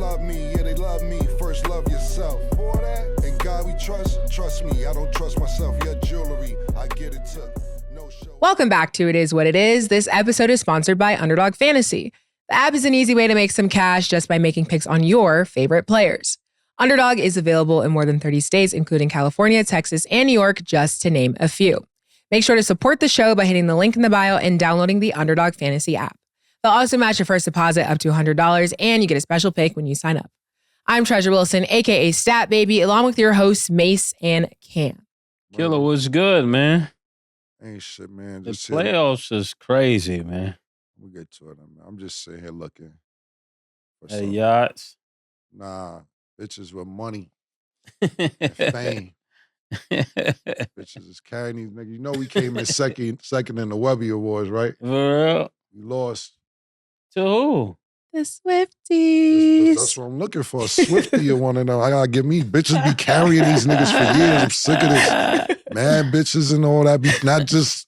love me, yeah, they love me. First love yourself. For that, and God we trust me. I don't trust myself. Your jewelry, I get it took. No show. Welcome back to It Is What It Is. This episode is sponsored by Underdog Fantasy. The app is an easy way to make some cash just by making picks on your favorite players. Underdog is available in more than 30 states, including California, Texas, and New York, just to name a few. Make sure to support the show by hitting the link in the bio and downloading the Underdog Fantasy app. They'll also match your first deposit up to $100, and you get a special pick when you sign up. I'm Treasure Wilson, aka Stat Baby, along with your hosts, Mase and Cam. Killer, what's good, man? Ain't shit, man. The Just playoffs is crazy, man. We'll get to it, man. I'm just sitting here looking for Hey, some- yachts. Nah, bitches with money and fame. Bitches is carrying these niggas. You know we came in second in the Webby Awards, right? For real? We lost. To who? The Swifties. That's what I'm looking for. A Swiftie or one of them. I gotta get me. Bitches be carrying these niggas for years. I'm sick of this. Mad bitches and all that. Be not just.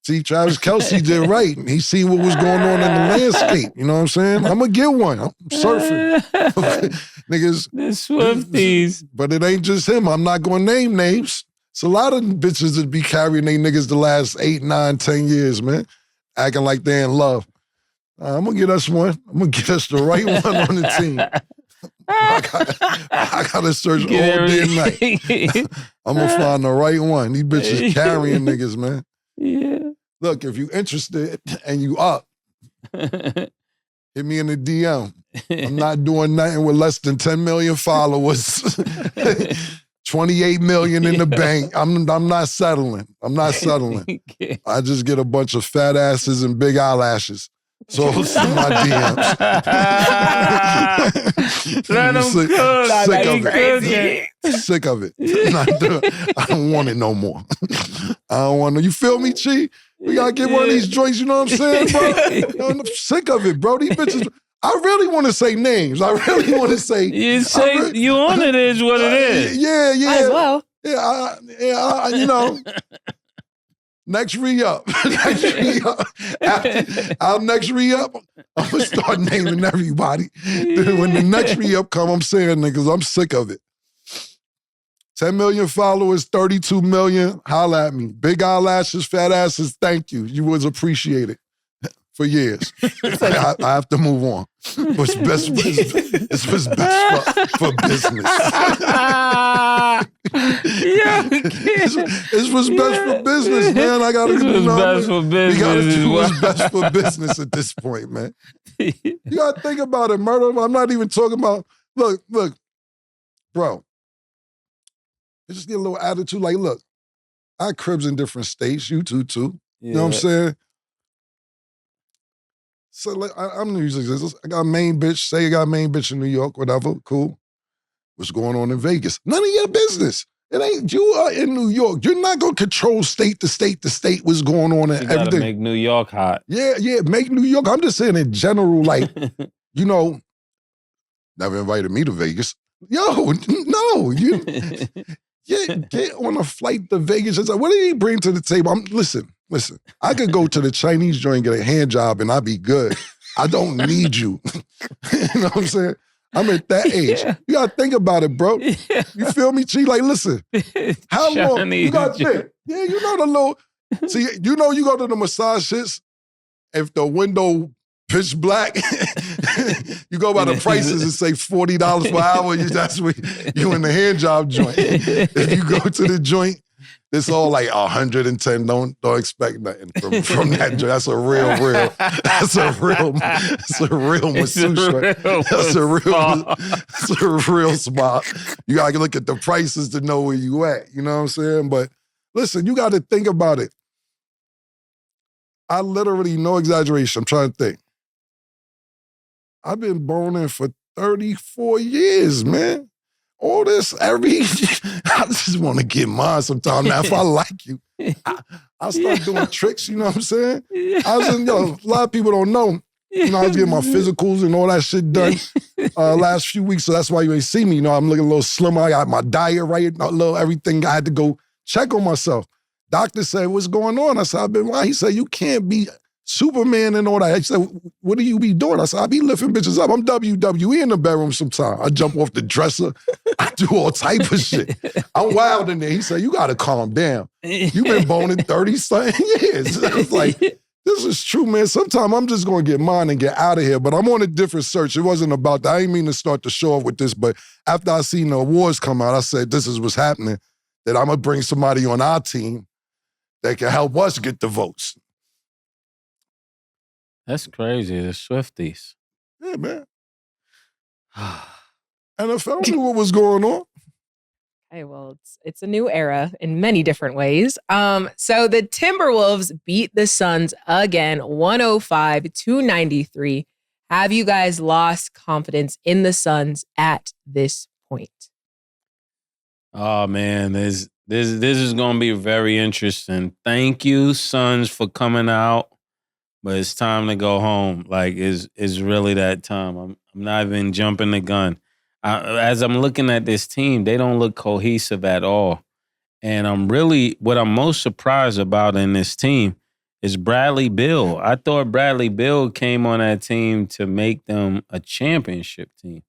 See, Travis Kelce did right. He seen what was going on in the landscape. You know what I'm saying? I'm gonna get one. I'm surfing. Niggas. The Swifties. But it ain't just him. I'm not gonna name names. It's a lot of bitches that be carrying they niggas the last 8, 9, 10 years, man. Acting like they in love. I'm gonna get us one. I'm gonna get us the right one on the team. I gotta search all day and night. I'm gonna find the right one. These bitches carrying niggas, man. Yeah. Look, if you interested and you up, hit me in the DM. I'm not doing nothing with less than 10 million followers. 28 million in the bank. I'm not settling. I'm not settling. I just get a bunch of fat asses and big eyelashes. So see my DMs. Let them cook. Sick of it. I don't want it no more. I don't want to. You feel me, Chi? We gotta get one of these joints, you know what I'm saying, bro? I'm sick of it, bro. These bitches, I really want to say names. I really want to say. You say you on it is what it is. Yeah. Might as well. Yeah, you know. Next re-up. After our next re-up, I'm going to start naming everybody. Then when the next re-up come, I'm saying niggas, I'm sick of it. 10 million followers, 32 million, holla at me. Big eyelashes, fat asses, thank you. You was appreciated for years. I have to move on. What's best for business. Yeah, It's what's best for business, man. I gotta do what's best for business. We gotta do what's best for business at this point, man. You gotta think about it, murder. I'm not even talking about. Look, bro. I just get a little attitude. Like, look, I cribs in different states. You too. You know what I'm saying? So like, I'm usually I got a main bitch. Say you got a main bitch in New York, whatever. Cool. What's going on in Vegas? None of your business. It ain't. You are in New York. You're not gonna control state to state to state what's going on and you gotta everything. make New York hot. Yeah, make New York. I'm just saying in general, like, you know, never invited me to Vegas. Yo, no, get on a flight to Vegas. It's like, what do you bring to the table? Listen. I could go to the Chinese joint and get a hand job and I'd be good. I don't need you. You know what I'm saying? I'm at that age. Yeah. You gotta think about it, bro. Yeah. You feel me, G? Like, listen, how long? You gotta think. Yeah, you know the little. See, you know you go to the massage shits. If the window pitch black, you go by the prices and say $40 per hour. That's where you in the hand job joint. If you go to the joint, it's all like 110. Don't expect nothing from that joint. That's a real. That's a real masseuse. That's a real spot. You gotta look at the prices to know where you at. You know what I'm saying? But listen, you gotta think about it. I literally, no exaggeration, I'm trying to think. I've been boning for 34 years, man. All this, I just want to get mine sometime. Now, if I like you, I'll start doing tricks, you know what I'm saying? I was in, a lot of people don't know. You know, I was getting my physicals and all that shit done last few weeks, so that's why you ain't see me. You know, I'm looking a little slimmer. I got my diet right, a little everything. I had to go check on myself. Doctor said, what's going on? I said, I've been lying. He said, you can't be Superman and all that. He said, what do you be doing? I said, I be lifting bitches up. I'm WWE in the bedroom sometimes. I jump off the dresser. I do all type of shit. I'm wild in there. He said, you got to calm down. You've been boning 30-something years. I was like, this is true, man. Sometimes I'm just going to get mine and get out of here, but I'm on a different search. It wasn't about that. I didn't mean to start the show off with this, but after I seen the awards come out, I said, this is what's happening, that I'm going to bring somebody on our team that can help us get the votes. That's crazy. The Swifties. Yeah, man. NFL knew what was going on. Okay, well, it's a new era in many different ways. So the Timberwolves beat the Suns again, 105-93. Have you guys lost confidence in the Suns at this point? Oh man, this is gonna be very interesting. Thank you, Suns, for coming out. But it's time to go home. Like, it's really that time. I'm not even jumping the gun. As I'm looking at this team, they don't look cohesive at all. And what I'm most surprised about in this team is Bradley Beal. I thought Bradley Beal came on that team to make them a championship team.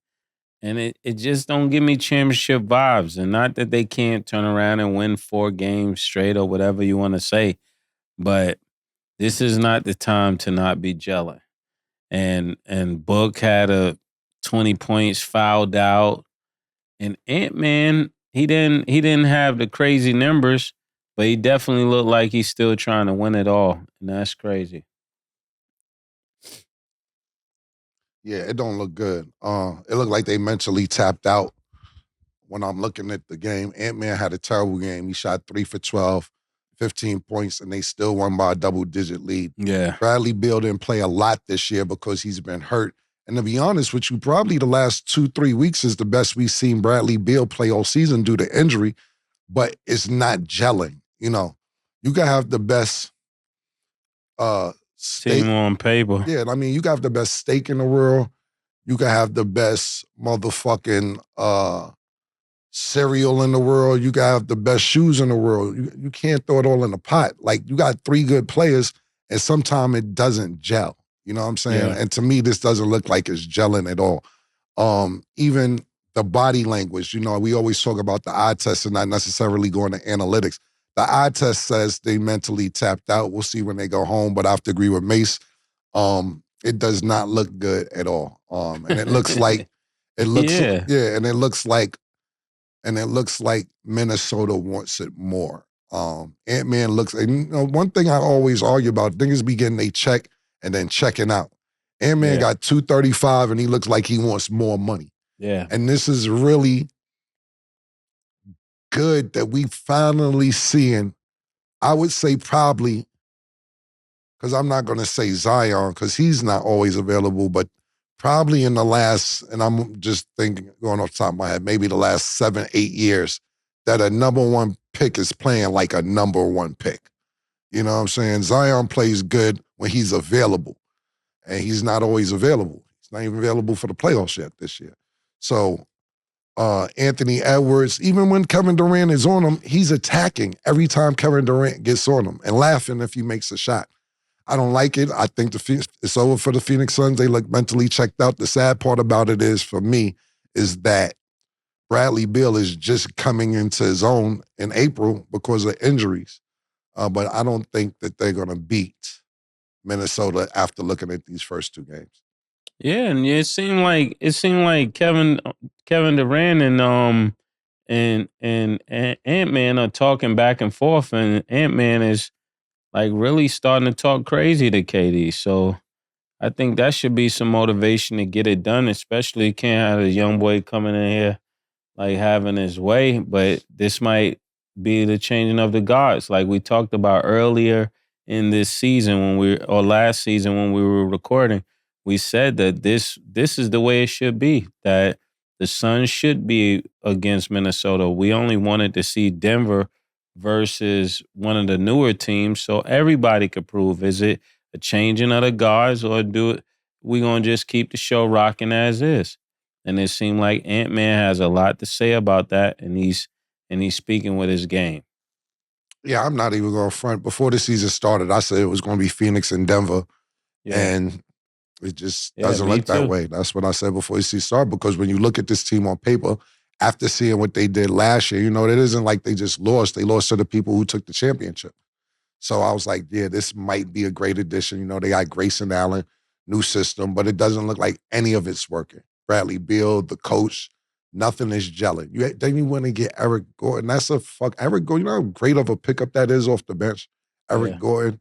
And it just don't give me championship vibes. And not that they can't turn around and win 4 games straight or whatever you want to say. But this is not the time to not be gelling. And Book had 20 points fouled out. And Ant-Man, he didn't have the crazy numbers, but he definitely looked like he's still trying to win it all. And that's crazy. Yeah, it don't look good. It looked like they mentally tapped out when I'm looking at the game. Ant-Man had a terrible game. He shot 3 for 12. 15 points, and they still won by a double-digit lead. Yeah. Bradley Beal didn't play a lot this year because he's been hurt. And to be honest with you, probably the last 2-3 weeks is the best we've seen Bradley Beal play all season due to injury, but it's not gelling. You know, you can have the best Team on paper. Yeah, I mean, you can have the best steak in the world. You can have the best motherfucking cereal in the world. You got have the best shoes in the world. You can't throw it all in a pot. Like, you got 3 good players, and sometimes it doesn't gel. You know what I'm saying? Yeah. And to me, this doesn't look like it's gelling at all. Even the body language, you know, we always talk about the eye test and not necessarily going to analytics. The eye test says they mentally tapped out. We'll see when they go home, but I have to agree with Mase. It does not look good at all. And it looks like, and it looks like Minnesota wants it more. Ant-Man looks, and you know, one thing I always argue about, niggas be getting they check and then checking out. Ant-Man got 235 and he looks like he wants more money. Yeah. And this is really good that we finally seeing, I would say probably, because I'm not going to say Zion because he's not always available, but probably in the last, and I'm just thinking, going off the top of my head, maybe the last 7-8 years, that a number 1 pick is playing like a number 1 pick. You know what I'm saying? Zion plays good when he's available, and he's not always available. He's not even available for the playoffs yet this year. So Anthony Edwards, even when Kevin Durant is on him, he's attacking every time Kevin Durant gets on him and laughing if he makes a shot. I don't like it. I think it's over for the Phoenix Suns. They look mentally checked out. The sad part about it is, for me, is that Bradley Beal is just coming into his own in April because of injuries. But I don't think that they're going to beat Minnesota after looking at these first 2 games. Yeah, and it seemed like Kevin Durant and Ant-Man are talking back and forth, and Ant-Man is like really starting to talk crazy to KD. So I think that should be some motivation to get it done, especially can't have a young boy coming in here like having his way. But this might be the changing of the guards, like we talked about earlier in this season last season when we were recording. We said that this is the way it should be, that the Suns should be against Minnesota. We only wanted to see Denver versus one of the newer teams so everybody could prove, is it a changing of the guards or we going to just keep the show rocking as is? And it seemed like Ant-Man has a lot to say about that, and he's speaking with his game. Yeah, I'm not even going to front. Before the season started, I said it was going to be Phoenix and Denver, and it just doesn't look that way. That's what I said before the season started, because when you look at this team on paper, after seeing what they did last year, it isn't like they just lost. They lost to the people who took the championship. So I was like, yeah, this might be a great addition. They got Grayson Allen, new system, but it doesn't look like any of it's working. Bradley Beal, the coach, nothing is gelling. They even want to get Eric Gordon. Eric Gordon, you know how great of a pickup that is off the bench? Eric Gordon.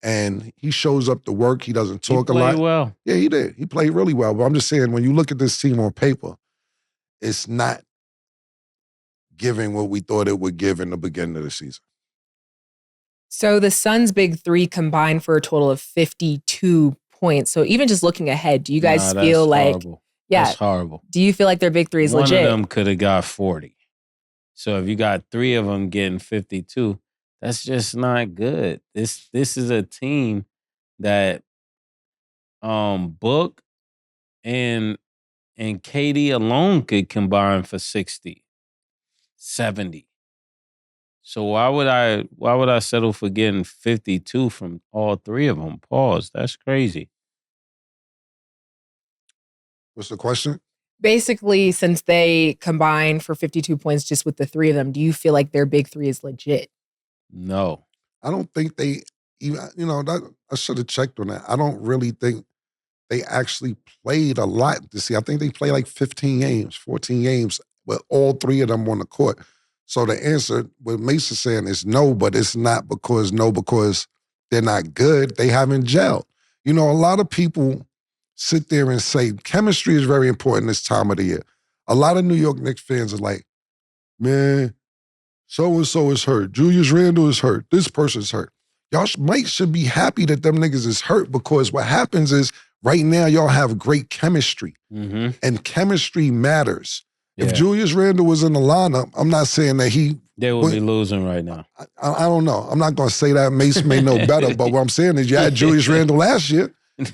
And he shows up to work. He doesn't talk a lot. He played well. Yeah, he did. He played really well. But I'm just saying, when you look at this team on paper, it's not giving what we thought it would give in the beginning of the season. So the Suns' big three combined for a total of 52 points. So even just looking ahead, do you guys feel like... Horrible. Yeah. That's horrible. Do you feel like their big three is legit? One of them could have got 40. So if you got three of them getting 52, that's just not good. This is a team that Book and KD alone could combine for 60, 70. So why would I settle for getting 52 from all three of them? Pause. That's crazy. What's the question? Basically, since they combine for 52 points just with the three of them, do you feel like their big three is legit? No. I don't think they even, I should have checked on that. I don't really think they actually played a lot this year. I think they played like 15 games, 14 games, with all three of them on the court. So the answer, what Mase is saying, is no, but it's not because they're not good. They haven't gelled. A lot of people sit there and say chemistry is very important this time of the year. A lot of New York Knicks fans are like, man, so-and-so is hurt. Julius Randle is hurt. This person's hurt. Y'all should be happy that them niggas is hurt, because what happens is right now y'all have great chemistry. Mm-hmm. And chemistry matters. If Julius Randle was in the lineup, I'm not saying that they would be losing right now. I don't know. I'm not going to say that. Mase may know better, but what I'm saying is you had Julius Randle last year, and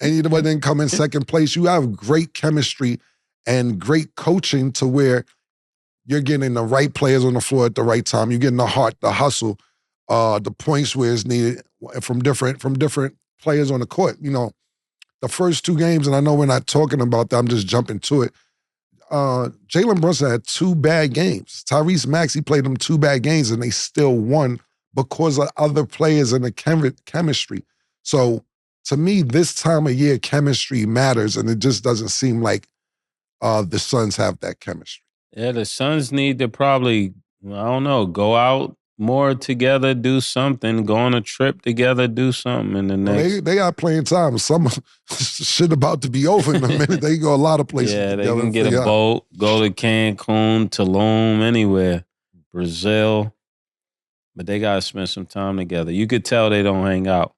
you didn't come in second place. You have great chemistry and great coaching to where you're getting the right players on the floor at the right time. You're getting the heart, the hustle, the points where it's needed from different players on the court. The first two games, and I know we're not talking about that, I'm just jumping to it. Jalen Brunson had 2 bad games. Tyrese Maxey played them 2 bad games, and they still won because of other players and the chemistry. So to me, this time of year, chemistry matters, and it just doesn't seem like the Suns have that chemistry. Yeah, the Suns need to probably, go out more together, do something, go on a trip together, do something in the next. They are playing time. Some shit about to be over in a minute. They go a lot of places. Yeah, they can get a boat, go to Cancun, Tulum, anywhere, Brazil. But they got to spend some time together. You could tell they don't hang out.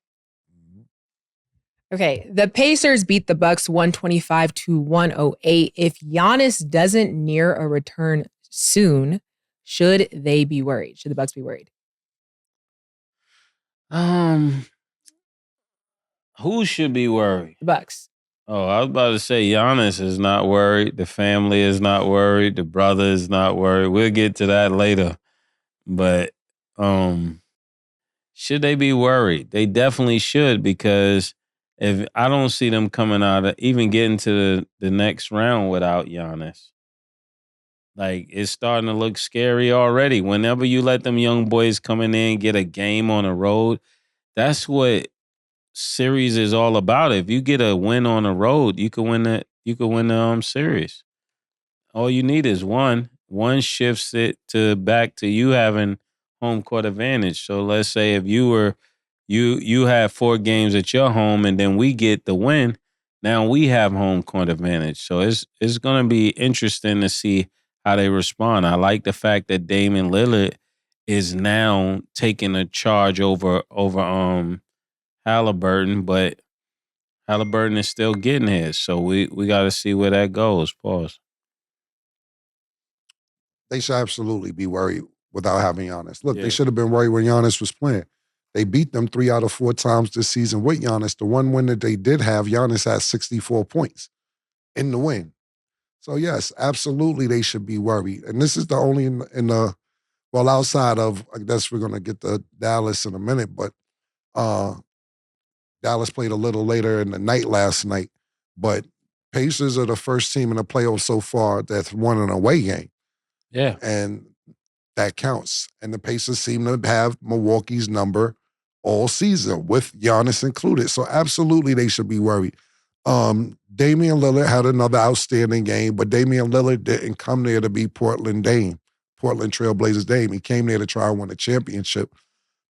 Okay, the Pacers beat the Bucks 125-108. If Giannis doesn't near a return soon, should they be worried? Should the Bucks be worried? Who should be worried? The Bucks. Oh, I was about to say Giannis is not worried. The family is not worried. The brother is not worried. We'll get to that later. But should they be worried? They definitely should, because if I don't see them coming out of even getting to the next round without Giannis. Like, it's starting to look scary already. Whenever you let them young boys come in there and get a game on the road, that's what series is all about. If you get a win on the road, you can win the series. All you need is one. One shifts it back to you having home court advantage. So let's say if you have 4 games at your home and then we get the win, now we have home court advantage. So it's going to be interesting to see how they respond. I like the fact that Damian Lillard is now taking a charge over Halliburton, but Halliburton is still getting his. So we got to see where that goes. Pause. They should absolutely be worried without having Giannis. Look, they should have been worried when Giannis was playing. They beat them 3 out of 4 times this season with Giannis. The one win that they did have, Giannis had 64 points in the win. So yes, absolutely they should be worried. And this is the only in the Well, outside of, I guess we're going to get to Dallas in a minute, but Dallas played a little later in the night last night. But Pacers are the first team in the playoffs so far that's won an away game. Yeah. And that counts. And the Pacers seem to have Milwaukee's number all season, with Giannis included. So absolutely they should be worried. Damian Lillard had another outstanding game, but Damian Lillard didn't come there to be Portland Trailblazers Dame. He came there to try and win a championship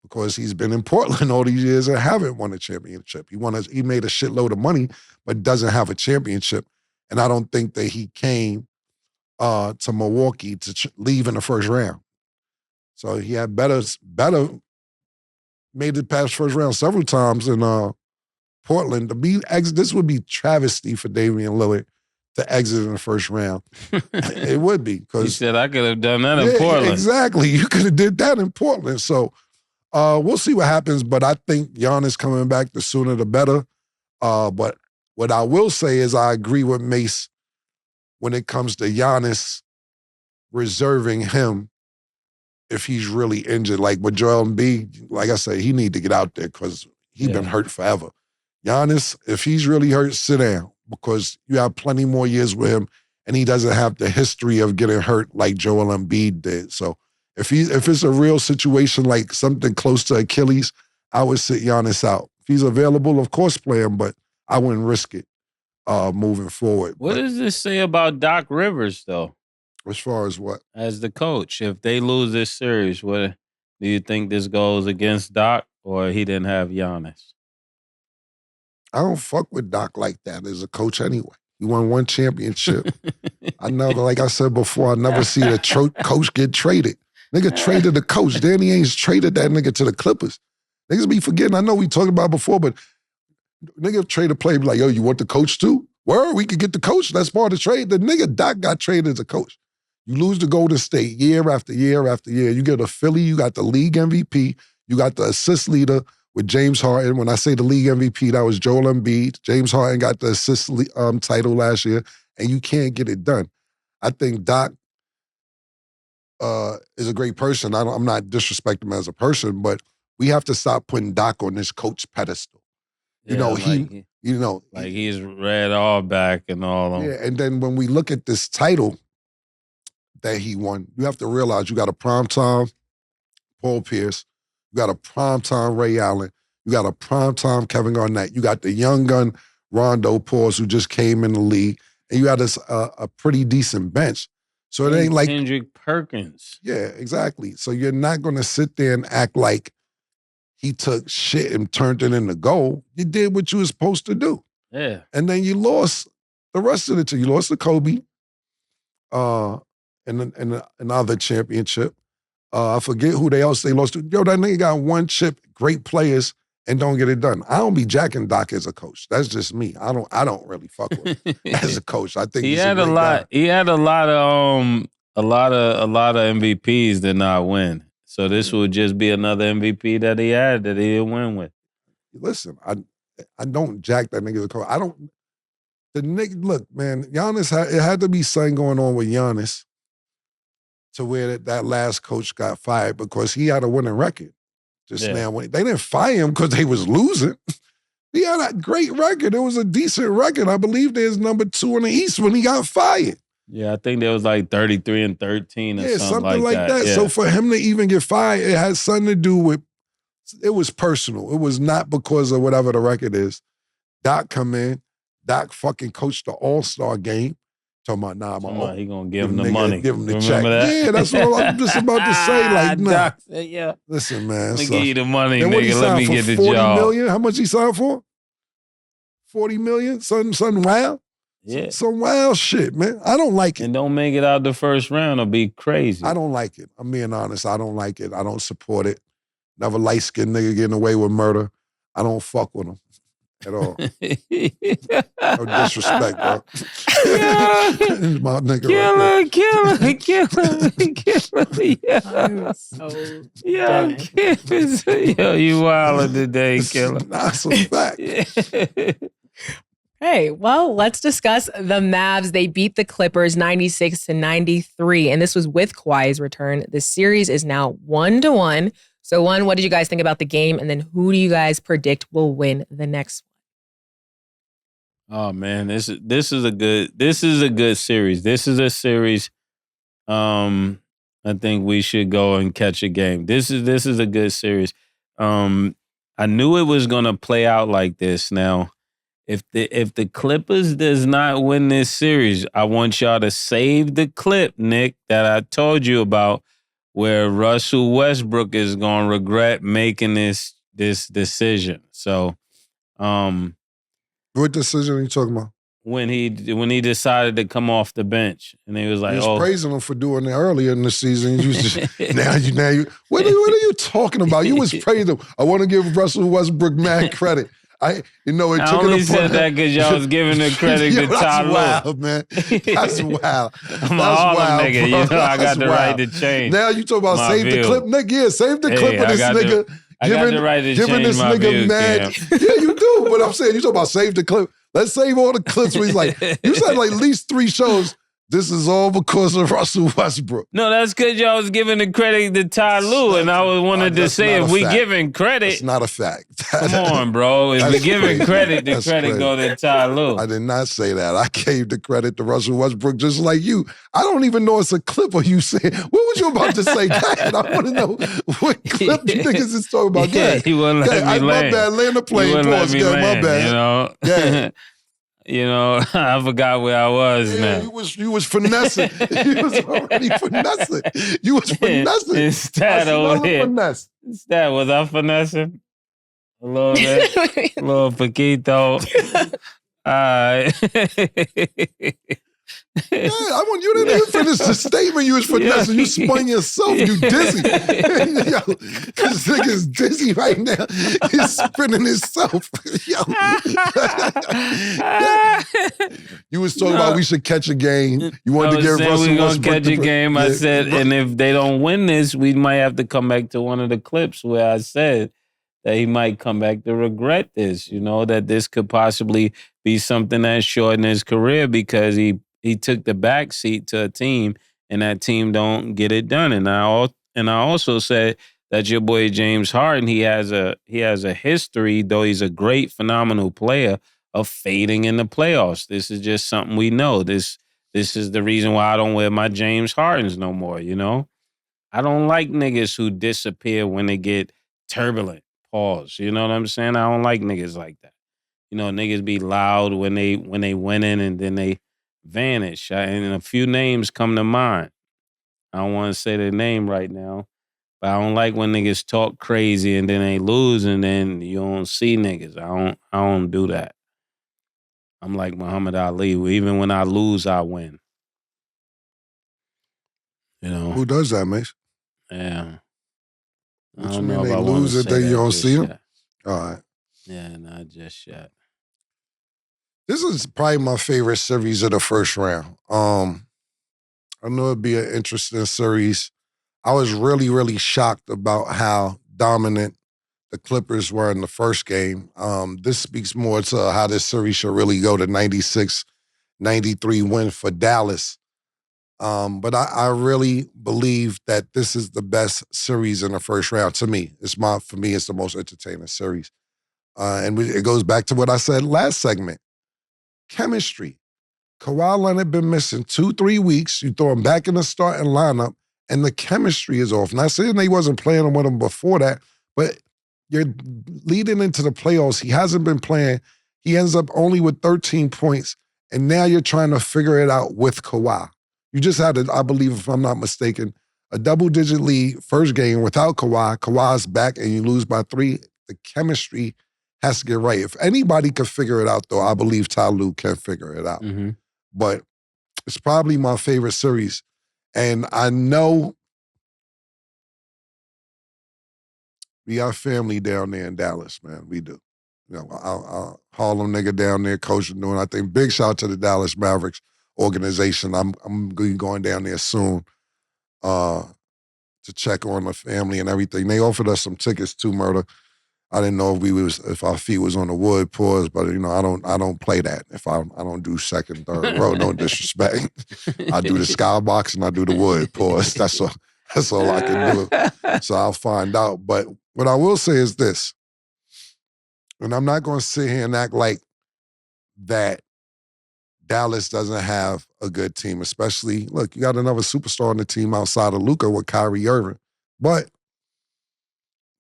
because he's been in Portland all these years and haven't won a championship. He made a shitload of money, but doesn't have a championship. And I don't think that he came to Milwaukee to leave in the first round. So he had better made it past first round several times in Portland. This would be travesty for Damian Lillard to exit in the first round. It would be. He said, I could have done that in Portland. Exactly. You could have did that in Portland. So we'll see what happens, but I think Giannis coming back, the sooner the better. But what I will say is I agree with Mase when it comes to Giannis reserving him if he's really injured. Like with Joel Embiid, like I said, he need to get out there because he's been hurt forever. Giannis, if he's really hurt, sit down because you have plenty more years with him and he doesn't have the history of getting hurt like Joel Embiid did. So if it's a real situation like something close to Achilles, I would sit Giannis out. If he's available, of course play him, but I wouldn't risk it moving forward. What does this say about Doc Rivers, though? As far as what? As the coach, if they lose this series, what do you think this goes against Doc or he didn't have Giannis? I don't fuck with Doc like that as a coach anyway. He won one championship. I know, like I said before, I never see a coach get traded. Nigga traded the coach. Danny Ainge traded that nigga to the Clippers. Niggas be forgetting. I know we talked about it before, but nigga trade a player, be like, yo, you want the coach too? Where we could get the coach. That's part of the trade. The nigga Doc got traded as a coach. You lose to Golden State year after year after year. You get a Philly, you got the league MVP, you got the assist leader with James Harden. When I say the league MVP, that was Joel Embiid. James Harden got the assist title last year, and you can't get it done. I think Doc is a great person. I'm not disrespecting him as a person, but we have to stop putting Doc on this coach pedestal. You know, he's Red Auerbach and all of them. Yeah, and then when we look at this title that he won, you have to realize you got a primetime Paul Pierce, you got a primetime Ray Allen, you got a primetime Kevin Garnett, you got the young gun Rondo Pauls who just came in the league, and you got a pretty decent bench. So it ain't like Kendrick Perkins. Yeah, exactly. So you're not going to sit there and act like he took shit and turned it into gold. You did what you were supposed to do. Yeah. And then you lost the rest of the two. You lost to Kobe in another championship. I forget who they lost to. Yo, that nigga got one chip, great players, and don't get it done. I don't be jacking Doc as a coach. That's just me. I don't really fuck with him as a coach. I think he had a lot. Guy. He had a lot of MVPs that not win. So this would just be another MVP that he had that he didn't win with. Listen, I don't jack that nigga as a coach. Look, man, Giannis it had to be something going on with Giannis to where that last coach got fired because he had a winning record. Now, they didn't fire him because they was losing. He had a great record. It was a decent record. I believe there's number 2 in the East when he got fired. Yeah, I think there was like 33-13 or something like that. Yeah. So for him to even get fired, it had something to do with, it was personal. It was not because of whatever the record is. Doc come in, Doc fucking coached the All-Star game. Talking about, he gonna give him the money. Give him the Remember check. That? Yeah, that's what I'm just about to say. Like, nah. Doc said, yeah. Listen, man. Let me give you the money, nigga. Let me get the 40 job. million? How much he signed for? 40 million? Something wild? Yeah. Some wild shit, man. I don't like it. And don't make it out the first round or be crazy. I don't like it. I'm being honest. I don't like it. I don't support it. Never light-skinned nigga getting away with murder. I don't fuck with him at all. No disrespect, bro. My nigga Yo, you wildin' today, Killer. That's a fact. Hey, well, let's discuss the Mavs. They beat the Clippers 96-93, and this was with Kawhi's return. The series is now 1-1. So, what did you guys think about the game? And then who do you guys predict will win the next one? Oh man, this is a good series. This is a series. I think we should go and catch a game. This is a good series. I knew it was gonna play out like this. Now, if the Clippers does not win this series, I want y'all to save the clip, Nick, that I told you about, where Russell Westbrook is gonna regret making this decision. So, what decision are you talking about? When he decided to come off the bench, and he was like, "Oh, praising him for doing it earlier in the season." You just now you. What are you talking about? You was praising him. I want to give Russell Westbrook mad credit. I only said that because y'all was giving the credit to Ty Lue. That's wild, man. That's wild. I'm a Harlem nigga. Bro. You know I got the right to change. Now you talk about save the clip, nigga. Yeah, save the clip of this nigga. I got the right to change this nigga view, mad. Yeah, you do. But I'm saying you talk about save the clip. Let's save all the clips where he's like, you said like at least 3 shows. This is all because of Russell Westbrook. No, that's because y'all was giving the credit to Ty Lue, and I wanted to say if we giving credit. It's not a fact. Come on, bro. If we giving credit, the credit go to Ty Lue. I did not say that. I gave the credit to Russell Westbrook just like you. I don't even know it's a clip of you saying, what was you about to say? I want to know what clip you niggas is talking about. Yeah, you wouldn't let me land. My bad. Land the plane. Pause. My bad. You know? Yeah. You know, I forgot where I was now. You was finessing. You was already finessing. You was finessing. Instead over here. Instead, was I finessing? A little bit. A little poquito. All right. Yeah, I want you to even finish the statement you was finessing. You spun yourself. You dizzy. Yo, this nigga's dizzy right now. He's spinning himself. Yo. Yeah. You was talking about we should catch a game. You wanted to give Russell we're Westbrook. We're going to catch a game. I said, and if they don't win this, we might have to come back to one of the clips where I said that he might come back to regret this, that this could possibly be something that shortened his career because he took the backseat to a team, and that team don't get it done. And I also said that your boy James Harden, he has a history, though he's a great, phenomenal player, of fading in the playoffs. This is just something we know. This is the reason why I don't wear my James Hardens no more. I don't like niggas who disappear when they get turbulent. Pause. You know what I'm saying? I don't like niggas like that. Niggas be loud when they winning and then they vanish. And a few names come to mind. I don't want to say their name right now, but I don't like when niggas talk crazy and then they lose and then you don't see niggas. I don't do that. I'm like Muhammad Ali. Even when I lose, I win. Who does that, Mase? Yeah. What you mean they lose it, then you don't see them? All right. Yeah, not just yet. This is probably my favorite series of the first round. I know it'd be an interesting series. I was really, really shocked about how dominant the Clippers were in the first game. This speaks more to how this series should really go, the 96-93 win for Dallas. But I really believe that this is the best series in the first round. For me, it's the most entertaining series. And it goes back to what I said last segment. Chemistry. Kawhi Leonard been missing 2-3 weeks. You throw him back in the starting lineup, and the chemistry is off. Not saying they wasn't playing with him before that, but you're leading into the playoffs. He hasn't been playing. He ends up only with 13 points, and now you're trying to figure it out with Kawhi. You just had, I believe, if I'm not mistaken, a double-digit lead first game without Kawhi. Kawhi's back, and you lose by 3. The chemistry has to get right. If anybody could figure it out, though, I believe Ty Lue can figure it out. Mm-hmm. But it's probably my favorite series. And I know we got family down there in Dallas, man. We do. I'll Harlem nigga down there coaching, doing, I think, big shout out to the Dallas Mavericks organization. I'm going down there soon to check on the family and everything. They offered us some tickets too, Murder. I didn't know if our feet was on the wood, pause, but you know, I don't play that. If I don't do second, third row, no disrespect. I do the skybox and I do the wood, pause. That's all I can do. So I'll find out. But what I will say is this, and I'm not gonna sit here and act like that Dallas doesn't have a good team, especially, look, you got another superstar on the team outside of Luka with Kyrie Irving. But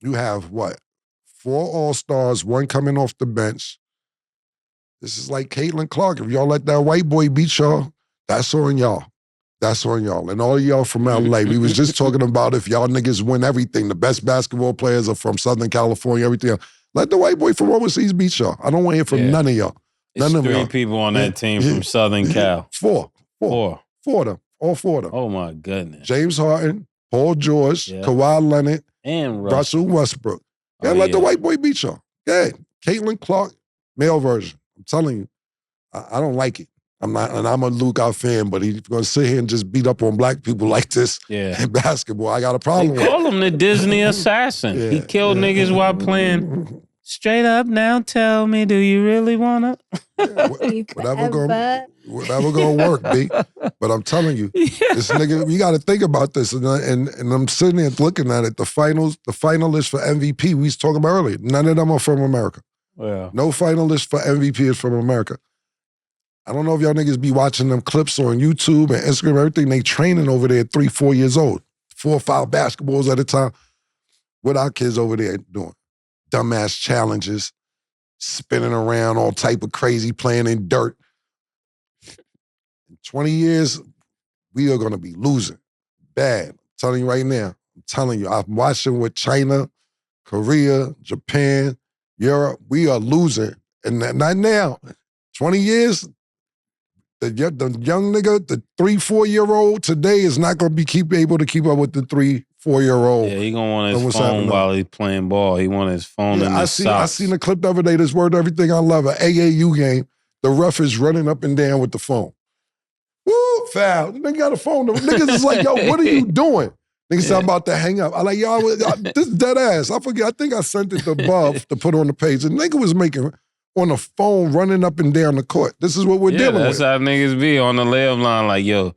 you have what? 4 All-Stars, 1 coming off the bench. This is like Caitlin Clark. If y'all let that white boy beat y'all, that's on y'all. That's on y'all. And all y'all from LA, we was just talking about if y'all niggas win everything, the best basketball players are from Southern California, everything else. Let the white boy from overseas beat y'all. I don't want to hear from none of y'all. None of 3 people on that team from Southern Cal. 4. 4 of them. All 4 of them. Oh, my goodness. James Harden, Paul George, Kawhi Leonard, and Russell Westbrook. Yeah, let the white boy beat y'all. Yeah, Caitlin Clark, male version. I'm telling you, I don't like it. I'm a Luka fan, but he's gonna sit here and just beat up on black people like this in basketball. I got a problem with it. They call him the Disney assassin. He killed niggas while playing. Straight up now, tell me, do you really wanna? Whatever gonna work, B. But I'm telling you, this nigga, you got to think about this. And I'm sitting there looking at it. The finalists for MVP we was talking about earlier. None of them are from America. Yeah. No finalist for MVP is from America. I don't know if y'all niggas be watching them clips on YouTube and Instagram, everything. They training over there at 3, 4 years old, 4 or 5 basketballs at a time. What our kids over there doing? Dumbass challenges, spinning around, all type of crazy, playing in dirt. In 20 years, we are going to be losing. Bad. I'm telling you right now. I'm telling you. I'm watching with China, Korea, Japan, Europe. We are losing. And not now. 20 years, the young nigga, the 3, 4-year-old today is not going to be able to keep up with the 3, 4-year-old. Yeah, he going to want his phone while he's playing ball. He want his phone in his socks. I seen a clip the other day, this Word Everything I Love, an AAU game. The ref is running up and down with the phone. Woo, foul. The nigga got a phone. The niggas is like, yo, what are you doing? Niggas said, I'm about to hang up. I like, y'all, this dead ass. I forget. I think I sent it to Buff to put on the page. The nigga was making on the phone running up and down the court. This is what we're dealing with. That's how niggas be on the layup line like, yo,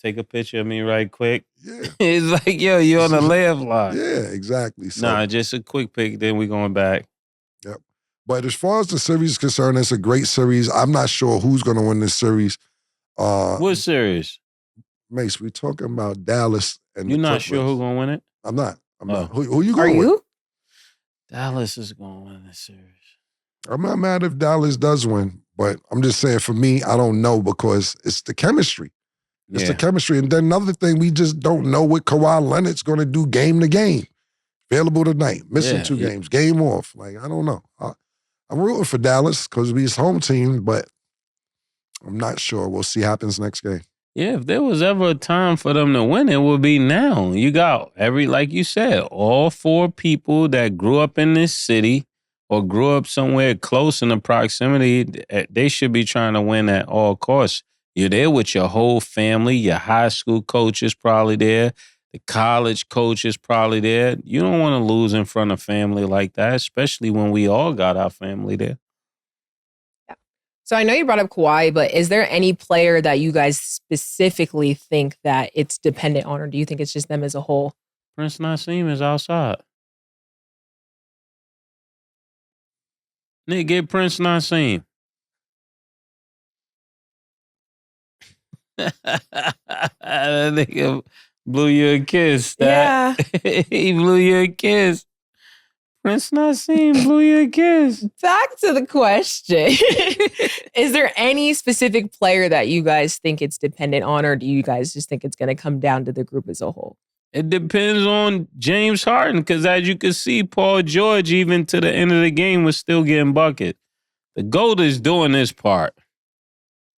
take a picture of me right quick. Yeah. It's like, yo, you on the layup line. Yeah, exactly. So, nah, just a quick pic, then we going back. Yep. But as far as the series is concerned, it's a great series. I'm not sure who's going to win this series. What series? Mase, we're talking about Dallas and You're the not Clippers. sure who's going to win it? I'm not. Who you going with? Are you? Dallas is going to win this series. I'm not mad if Dallas does win, but I'm just saying for me, I don't know because it's the chemistry. It's the chemistry. And then another thing, we just don't know what Kawhi Leonard's going to do game to game. Available tonight, missing 2 games, game off. Like, I don't know. I'm rooting for Dallas because we're his home team, but I'm not sure. We'll see what happens next game. Yeah, if there was ever a time for them to win, it would be now. You got like you said, all 4 people that grew up in this city or grew up somewhere close in the proximity, they should be trying to win at all costs. You're there with your whole family, your high school coach is probably there, the college coach is probably there. You don't want to lose in front of family like that, especially when we all got our family there. Yeah. So I know you brought up Kawhi, but is there any player that you guys specifically think that it's dependent on, or do you think it's just them as a whole? Prince Nassim is outside. Nigga, get Prince Nassim. That nigga blew you a kiss. Yeah. He blew you a kiss. Prince Nassim blew you a kiss. Back to the question. Is there any specific player that you guys think it's dependent on, or do you guys just think it's going to come down to the group as a whole? It depends on James Harden, because as you can see, Paul George, even to the end of the game, was still getting bucket. The GOAT is doing this part.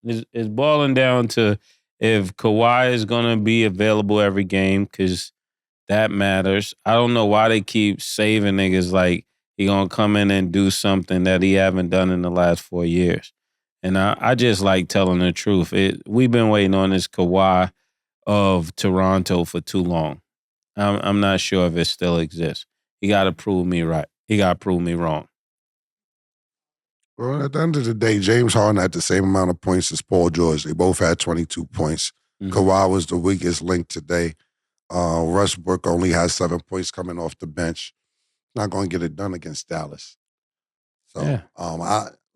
It's boiling down to if Kawhi is going to be available every game, because that matters. I don't know why they keep saving niggas like he going to come in and do something that he haven't done in the last 4 years. And I just like telling the truth. We've been waiting on this Kawhi of Toronto for too long. I'm not sure if it still exists. You got to prove me right. he got to prove me wrong. Well, at the end of the day, James Harden had the same amount of points as Paul George. They both had 22 points. Kawhi was the weakest link today. Westbrook only has 7 points coming off the bench. Not going to get it done against Dallas. So,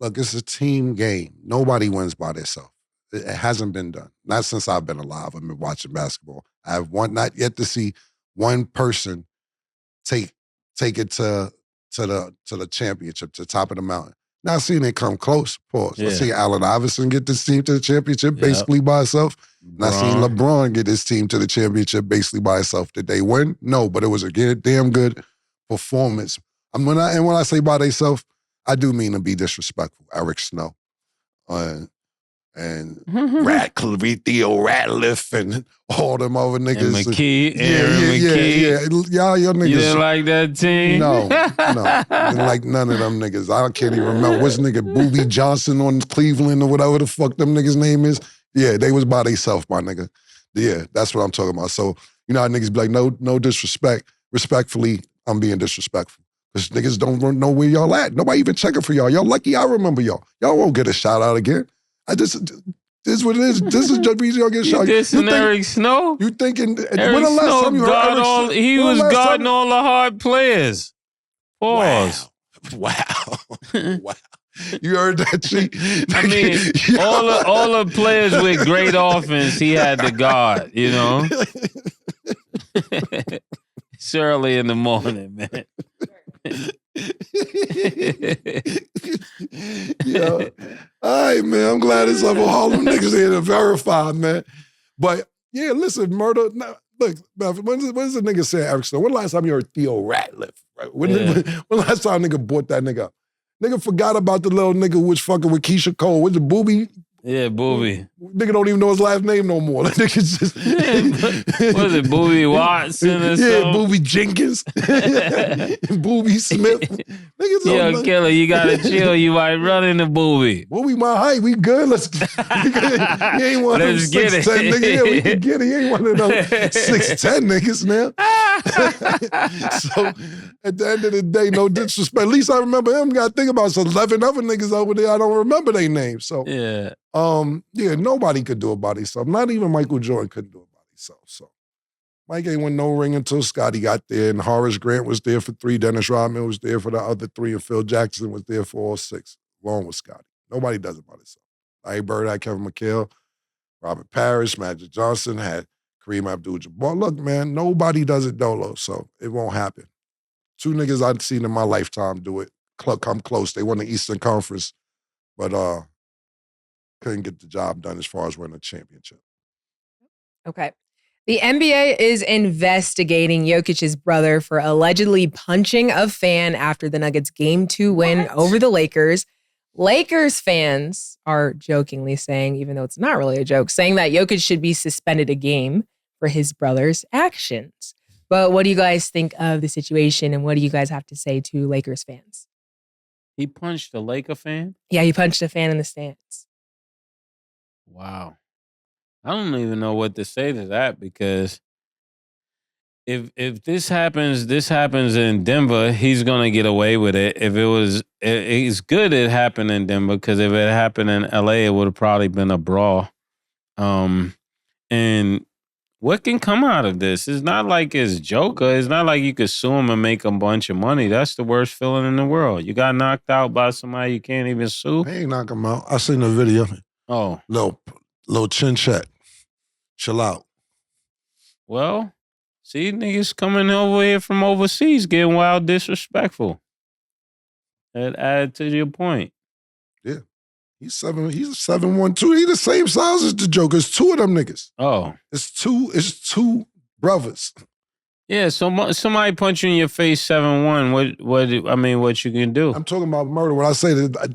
look, it's a team game. Nobody wins by themselves. It hasn't been done. Not since I've been alive. I've been watching basketball. I have not yet to see one person take it to the championship, to the top of the mountain. Not seeing it come close. Pause. I see Allen Iverson get this team to the championship basically by himself. Not seeing LeBron get his team to the championship basically by himself. Did they win? No, but it was a damn good performance. When I say by themselves, I do mean to be disrespectful. Eric Snow and Radcliffe, Theo Ratliff, and all them other niggas. And McKee, McKee. Y'all niggas. You didn't like that team? No. Didn't like none of them niggas. I can't even remember. What's nigga Boobie Johnson on Cleveland or whatever the fuck them niggas' name is? Yeah, they was by themselves, my nigga. Yeah, that's what I'm talking about. So, you know how niggas be like, no disrespect. Respectfully, I'm being disrespectful. Because niggas don't know where y'all at. Nobody even checking for y'all. Y'all lucky I remember y'all. Y'all won't get a shout out again. This is what it is. This is the reason y'all get shot. You dissing Eric Snow? You thinking, when Eric the last Snow time you heard Eric Snow? He was guarding all the hard players. Pause. Wow. You heard that shit? I mean, all the players with great offense, he had to guard, you know? It's early in the morning, man. Yo. All right, man. I'm glad it's up with all them niggas here to verify, man. But yeah, listen, murder. Now, look, when's the nigga say Eric Snow? When the last time you heard Theo Ratliff? Right? When the last time nigga bought that nigga up? Nigga forgot about the little nigga who was fucking with Keisha Cole. What's the Booby? Yeah, Booby. Nigga don't even know his last name no more. That nigga's just... Was it Booby Watson or something? Yeah, Booby Jenkins. Booby Smith. Niggas Yo, killer, you gotta chill. You might run into Booby. Booby, my height. We good. He ain't one of them 6'10 niggas. Yeah, we can get it. He ain't one of them 6'10 niggas now. So, at the end of the day, no disrespect. At least I remember him. Got to think about 11 other niggas over there. I don't remember their names. So, nobody could do it by themselves. Not even Michael Jordan couldn't do it by himself. So, Mike ain't won no ring until Scotty got there, and Horace Grant was there for 3. Dennis Rodman was there for the other 3, and Phil Jackson was there for all 6, along with Scotty. Nobody does it by themselves. Larry Bird had Kevin McHale, Robert Parrish, Magic Johnson had Kareem Abdul-Jabbar. Look, man, nobody does it dolo, so it won't happen. 2 niggas I've seen in my lifetime do it. Come close. They won the Eastern Conference, but couldn't get the job done as far as winning a championship. Okay. The NBA is investigating Jokic's brother for allegedly punching a fan after the Nuggets' Game 2 win over the Lakers. Lakers fans are jokingly saying, even though it's not really a joke, saying that Jokic should be suspended a game for his brother's actions. But what do you guys think of the situation, and what do you guys have to say to Lakers fans? He punched a Laker fan? Yeah, he punched a fan in the stands. Wow. I don't even know what to say to that, because if this happens in Denver, he's gonna get away with it. It's good it happened in Denver, because if it happened in LA, it would have probably been a brawl. And what can come out of this? It's not like it's Joker. It's not like you could sue him and make a bunch of money. That's the worst feeling in the world. You got knocked out by somebody you can't even sue. They ain't knock him out. I seen the video. Oh. Little chin check. Chill out. Well, see, niggas coming over here from overseas getting wild disrespectful. That added to your point. Yeah. He's 7'1", 2. He's the same size as the Joker. It's 2 of them niggas. Oh. It's two brothers. Yeah, so somebody punch you in your face 7'1", what you can do? I'm talking about murder. When I say that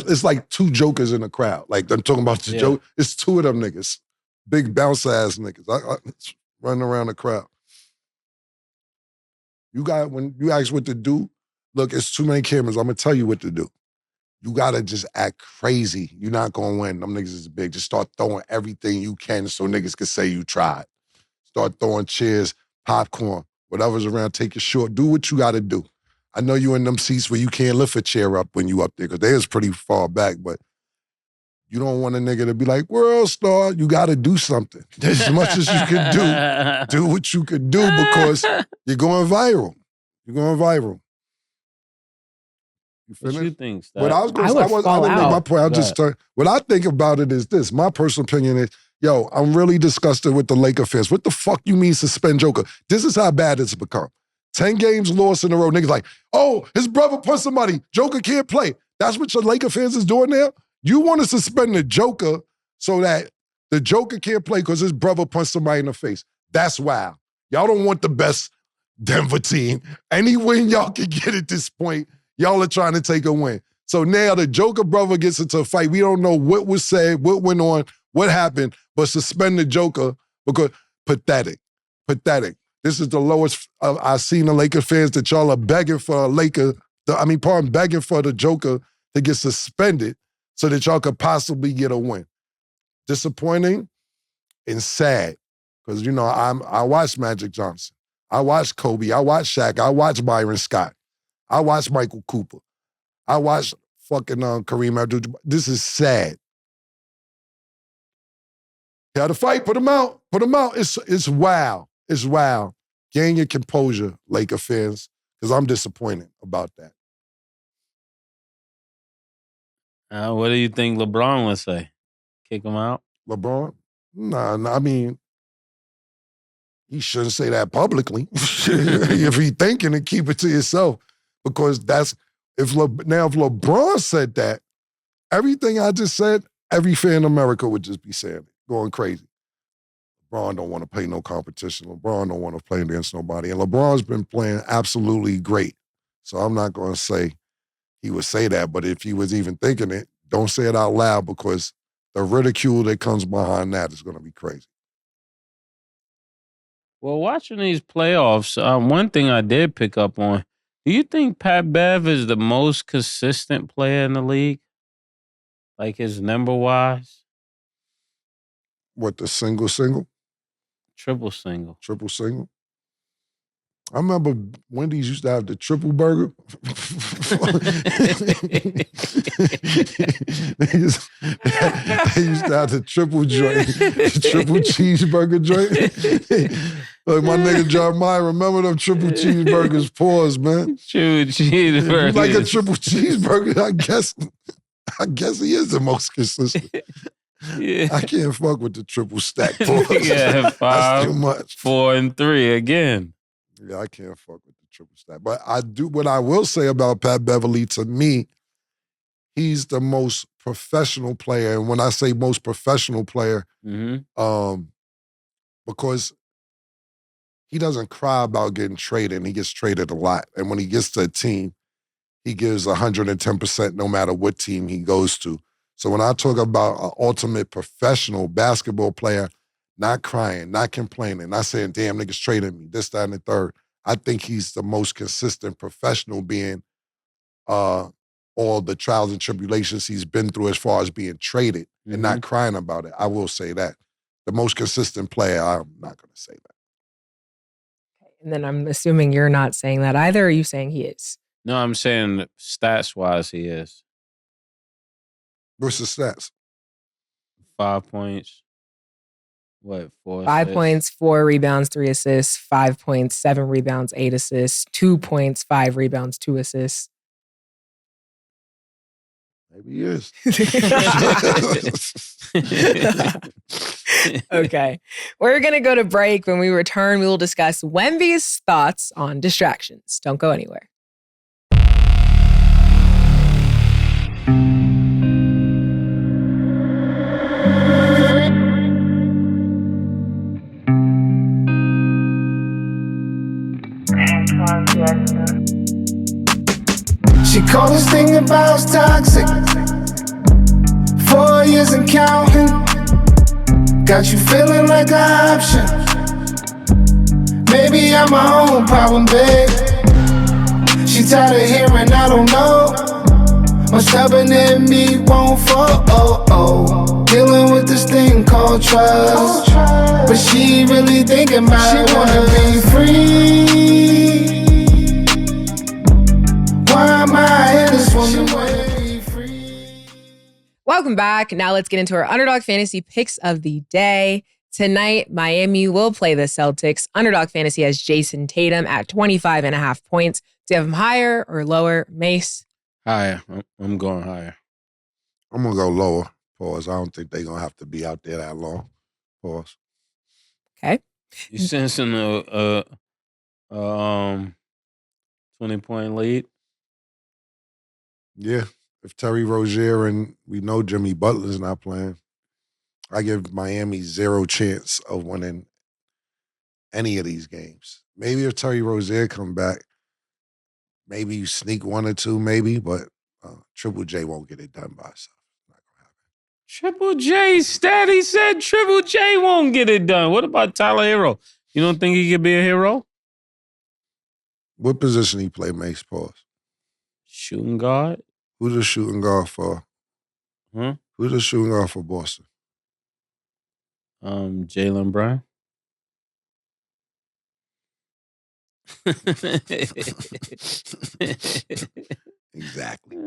it's like 2 Jokers in the crowd. Like, I'm talking about the joke. It's 2 of them niggas. Big bounce ass niggas. I running around the crowd. When you ask what to do, look, it's too many cameras. I'm gonna tell you what to do. You gotta just act crazy. You're not gonna win. Them niggas is big. Just start throwing everything you can so niggas can say you tried. Start throwing chairs, popcorn, whatever's around, take your short. Do what you gotta do. I know you in them seats where you can't lift a chair up when you up there, because they is pretty far back, but you don't want a nigga to be like, world star. You got to do something. As much as you can do what you can do, because you're going viral. You're going viral. You finished? What you think, Stat? But I didn't make my point. I'll just turn. What I think about it is this. My personal opinion is, yo, I'm really disgusted with the Laker fans. What the fuck you mean suspend Joker? This is how bad it's become. 10 games lost in a row. Niggas like, oh, his brother punched somebody. Joker can't play. That's what your Laker fans is doing now? You want to suspend the Joker so that the Joker can't play because his brother punched somebody in the face. That's wild. Y'all don't want the best Denver team. Any win y'all can get at this point, y'all are trying to take a win. So now the Joker brother gets into a fight. We don't know what was said, what went on, what happened, but suspend the Joker because pathetic. Pathetic. This is the lowest I've seen the Laker fans that y'all are begging for begging for the Joker to get suspended so that y'all could possibly get a win. Disappointing and sad. Because, I watched Magic Johnson. I watched Kobe. I watched Shaq. I watched Byron Scott. I watched Michael Cooper. I watched fucking Kareem Abdul-Jabbar. This is sad. You had to fight. Put him out. Put him out. It's wild. It's wild. Gain your composure, Laker fans, because I'm disappointed about that. What do you think LeBron would say? Kick him out? LeBron? Nah, I mean, he shouldn't say that publicly. If he thinking it, keep it to yourself. Because if LeBron said that, everything I just said, every fan in America would just be saying it, going crazy. LeBron don't want to play no competition. LeBron don't want to play against nobody. And LeBron's been playing absolutely great. So I'm not going to say he would say that, but if he was even thinking it, don't say it out loud, because the ridicule that comes behind that is going to be crazy. Well, watching these playoffs, one thing I did pick up on, do you think Pat Bev is the most consistent player in the league? Like his number-wise? What, the single? Triple single. Triple single? I remember Wendy's used to have the triple burger. they used to have the triple joint, the triple cheeseburger joint. Like my nigga Jeremiah, remember them triple cheeseburgers? Pause, man. Triple cheeseburgers. If you like a triple cheeseburger, I guess he is the most consistent. Yeah. I can't fuck with the triple stack. Pause. Yeah, 5, that's too much. 4, and 3 again. Yeah, I can't fuck with the triple stack. But what I will say about Pat Beverley, to me, he's the most professional player. And when I say most professional player, because he doesn't cry about getting traded, and he gets traded a lot. And when he gets to a team, he gives 110% no matter what team he goes to. So when I talk about an ultimate professional basketball player, not crying, not complaining, not saying, damn, niggas traded me, this, that, and the third, I think he's the most consistent professional, being all the trials and tribulations he's been through as far as being traded and not crying about it. I will say that. The most consistent player, I'm not going to say that. And then I'm assuming you're not saying that either, or are you saying he is? No, I'm saying stats-wise he is. What's the stats? 5 points. What, 4 5 assists? points, 4 rebounds, 3 assists, 5 points, 7 rebounds, 8 assists, 2 points, 5 rebounds, 2 assists. Maybe he is. Okay. We're going to go to break. When we return, we will discuss Wemby's thoughts on distractions. Don't go anywhere. She called this thing about toxic. 4 years and counting. Got you feeling like an option. Maybe I'm my own problem, babe. She tired of hearing I don't know. My stubborn in me won't fall. Dealing with this thing called trust. But she really thinking about it. She wanna be free. My head is swimming way free. Welcome back. Now let's get into our Underdog Fantasy picks of the day. Tonight, Miami will play the Celtics. Underdog Fantasy has Jason Tatum at 25.5 points. Do you have him higher or lower, Mase? Higher. I'm going higher. I'm going to go lower. Pause. I don't think they're going to have to be out there that long. Pause. Okay. You sensing a 20-point lead? Yeah. If Terry Rozier and we know Jimmy Butler's not playing, I give Miami zero chance of winning any of these games. Maybe if Terry Rozier come back, maybe you sneak one or two, maybe, but Triple J won't get it done by himself. Not gonna happen. Triple J Steady said Triple J won't get it done. What about Tyler Hero? You don't think he could be a hero? What position he play, Mase? Pause. Shooting guard? Who's the shooting guard for? Huh? Who's the shooting guard for Boston? Jaylen Brown. Exactly.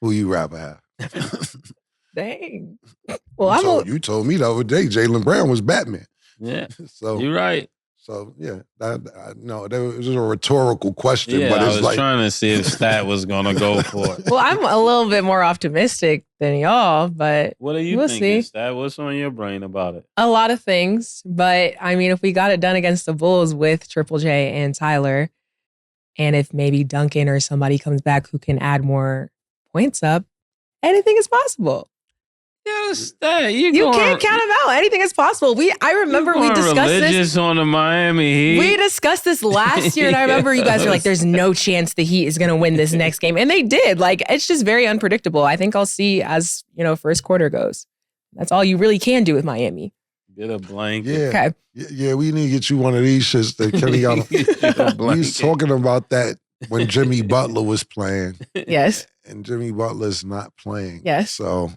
Who you rather have? Dang. Well, you told me the other day Jaylen Brown was Batman. Yeah. So You're right. So yeah, no, that was a rhetorical question, Yeah, but I it's was like trying to see if Stat was gonna go for it. well, I'm a little bit more optimistic than y'all, but What are you we'll thinking, see. Stat? What's on your brain about it? A lot of things, but I mean, if we got it done against the Bulls with Triple J and Tyler, and if maybe Duncan or somebody comes back who can add more points up, anything is possible. Yeah, Stat, You can't count him out. Anything is possible. I remember we discussed this. On the Miami Heat. We discussed this last year, and I remember you guys were like, "There's no chance the Heat is going to win this next game," and they did. Like, it's just very unpredictable. I think I'll see as first quarter goes. That's all you really can do with Miami. Get a blanket. yeah, Okay. yeah, we need to get you one of these shits that Kenny got. We was talking about that when Jimmy Butler was playing. Yes. And Jimmy Butler's not playing. Yes. So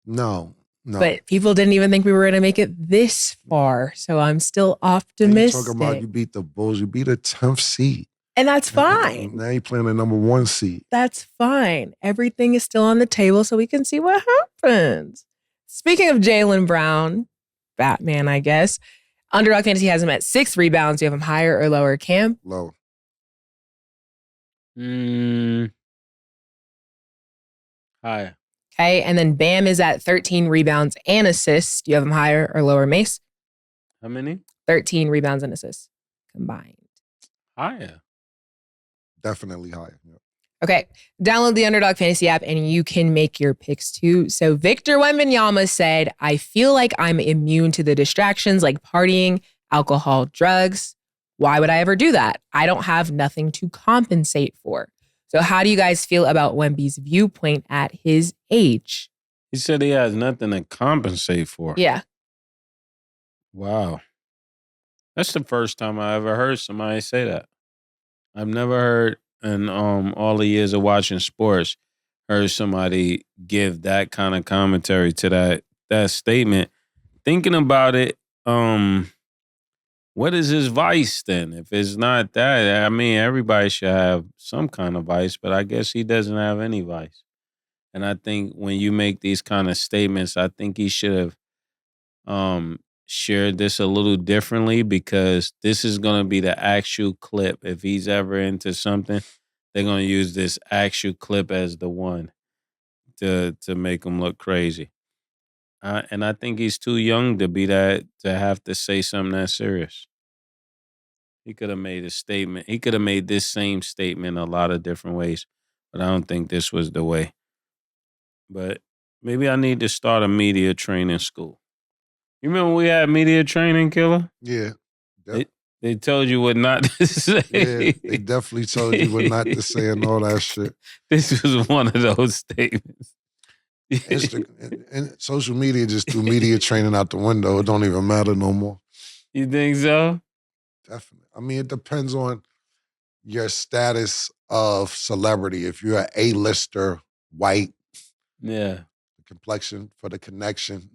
no. But people didn't even think we were going to make it this far. So I'm still optimistic. You talking about you beat the Bulls, you beat a 10th seed. And that's fine. Now you're playing the number 1 seed. That's fine. Everything is still on the table so we can see what happens. Speaking of Jaylen Brown, Batman, I guess, Underdog Fantasy has him at 6 rebounds. Do you have him higher or lower, Cam? Low. Higher. Okay, and then Bam is at 13 rebounds and assists. Do you have him higher or lower, Mase? How many? 13 rebounds and assists combined. Higher. Definitely higher. Yep. Okay, download the Underdog Fantasy app and you can make your picks too. So Victor Wembanyama said, I feel like I'm immune to the distractions like partying, alcohol, drugs. Why would I ever do that? I don't have nothing to compensate for. So how do you guys feel about Wemby's viewpoint at his age? He said he has nothing to compensate for. Yeah. Wow. That's the first time I ever heard somebody say that. I've never heard in all the years of watching sports, heard somebody give that kind of commentary to that statement. Thinking about it, what is his vice then? If it's not that, I mean, everybody should have some kind of vice, but I guess he doesn't have any vice. And I think when you make these kind of statements, I think he should have shared this a little differently, because this is going to be the actual clip. If he's ever into something, they're going to use this actual clip as the one to make him look crazy. And I think he's too young to be to have to say something that serious. He could have made a statement. He could have made this same statement a lot of different ways, but I don't think this was the way. But maybe I need to start a media training school. You remember we had media training, Killer? Yeah. They told you what not to say. Yeah, they definitely told you what not to say and all that shit. This was one of those statements. And social media just threw media training out the window. It don't even matter no more. You think so? Definitely. I mean, it depends on your status of celebrity. If you're an A-lister, white, yeah, the complexion for the connection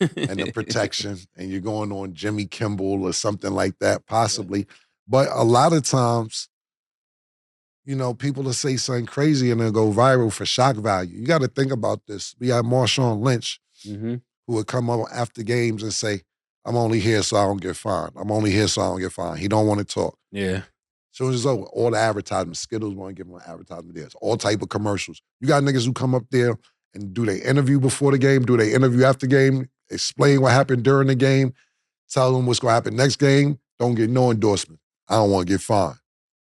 and the protection, and you're going on Jimmy Kimmel or something like that, possibly. Yeah. But a lot of times, people will say something crazy and it'll go viral for shock value. You got to think about this. We had Marshawn Lynch, Mm-hmm. who would come up after games and say, I'm only here so I don't get fined. I'm only here so I don't get fined. He don't want to talk. Yeah. So it's over. All the advertisements, Skittles want to give him an advertisement there. It's all type of commercials. You got niggas who come up there and do they interview before the game, do they interview after the game, explain what happened during the game, tell them what's going to happen next game, don't get no endorsement. I don't want to get fined.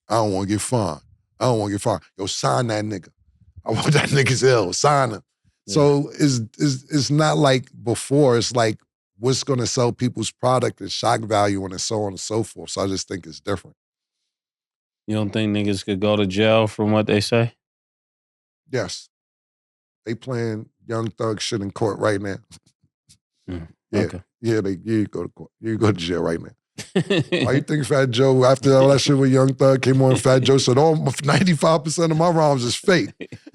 I don't want to get fined. I don't want to get fined. Yo, sign that nigga. I want that nigga's ill. Sign him. Yeah. So it's not like before. It's like what's going to sell people's product is shock value and so on and so forth. So I just think it's different. You don't think niggas could go to jail from what they say? Yes. They playing Young Thug shit in court right now. Yeah. Okay. Yeah, you go to court. You go to jail right now. Why you think Fat Joe, after all that shit with Young Thug came on, Fat Joe said, 95% of my rhymes is fake.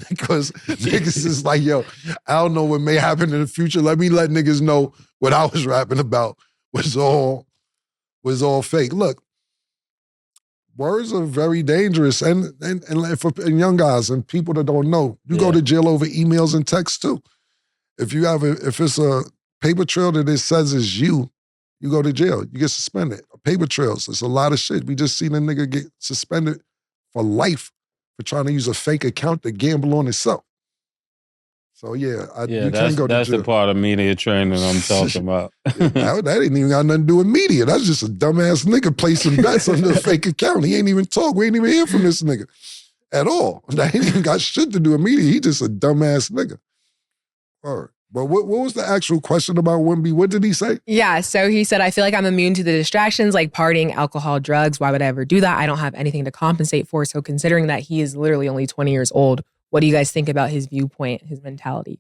Because niggas is like, yo, I don't know what may happen in the future. Let niggas know what I was rapping about was all fake. Look, words are very dangerous, and for young guys and people that don't know, you go to jail over emails and texts too. If it's a paper trail that it says is you go to jail. You get suspended. Paper trails. It's a lot of shit. We just seen a nigga get suspended for life for trying to use a fake account to gamble on himself. So you can go to jail. That's the part of media training I'm talking about. that ain't even got nothing to do with media. That's just a dumbass nigga placing bets under a fake account. He ain't even talk. We ain't even hear from this nigga at all. That ain't even got shit to do with media. He just a dumbass nigga. All right. But what was the actual question about Wemby? What did he say? Yeah, so he said, I feel like I'm immune to the distractions like partying, alcohol, drugs. Why would I ever do that? I don't have anything to compensate for. So considering that he is literally only 20 years old, what do you guys think about his viewpoint, his mentality?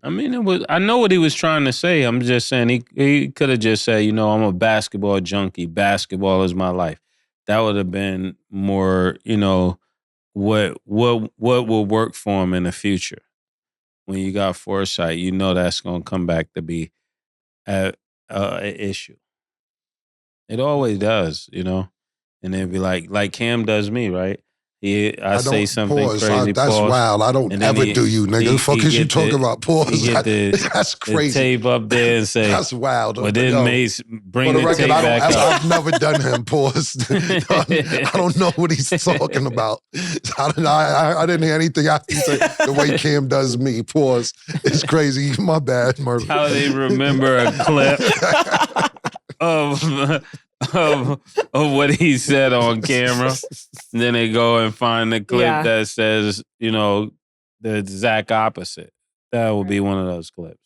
I mean, I know what he was trying to say. I'm just saying he could have just said, I'm a basketball junkie. Basketball is my life. That would have been more, what will work for him in the future. When you got foresight, that's going to come back to be an issue. It always does, and then be like Cam does me, right? I say something crazy. That's pause, wild. I don't ever do you, nigga. The fuck is you talking about? Pause. That's crazy. The tape up there and say, that's wild. But then Mase bring the tape back up. I've never done him. Pause. I don't know what he's talking about. I didn't hear anything after you say the way Cam does me. Pause. It's crazy. My bad, Murphy. How they remember a clip of what he said on camera. And then they go and find the clip that says, the exact opposite. That would be one of those clips.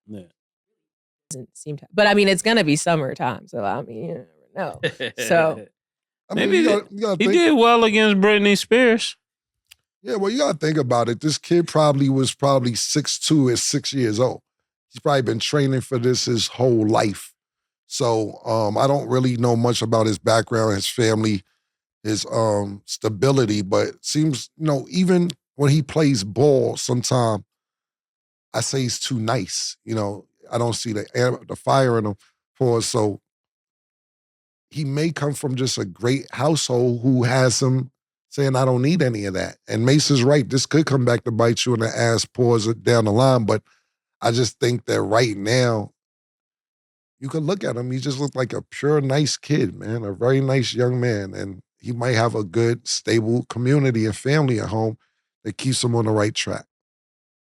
Yeah. Doesn't seem to, but I mean, it's gonna be summertime, so I mean, you never know. So maybe he did well against Britney Spears. Yeah, well, you gotta think about it. This kid was 6'2" at 6 years old. He's probably been training for this his whole life. So I don't really know much about his background, his family, his stability, but it seems, even when he plays ball sometime, I say he's too nice. I don't see the fire in him for us. So he may come from just a great household who has him saying, I don't need any of that. And Mase is right. This could come back to bite you in the ass, pause it down the line, but I just think that right now, you could look at him. He just looks like a pure, nice kid, man, a very nice young man. And he might have a good, stable community and family at home that keeps him on the right track.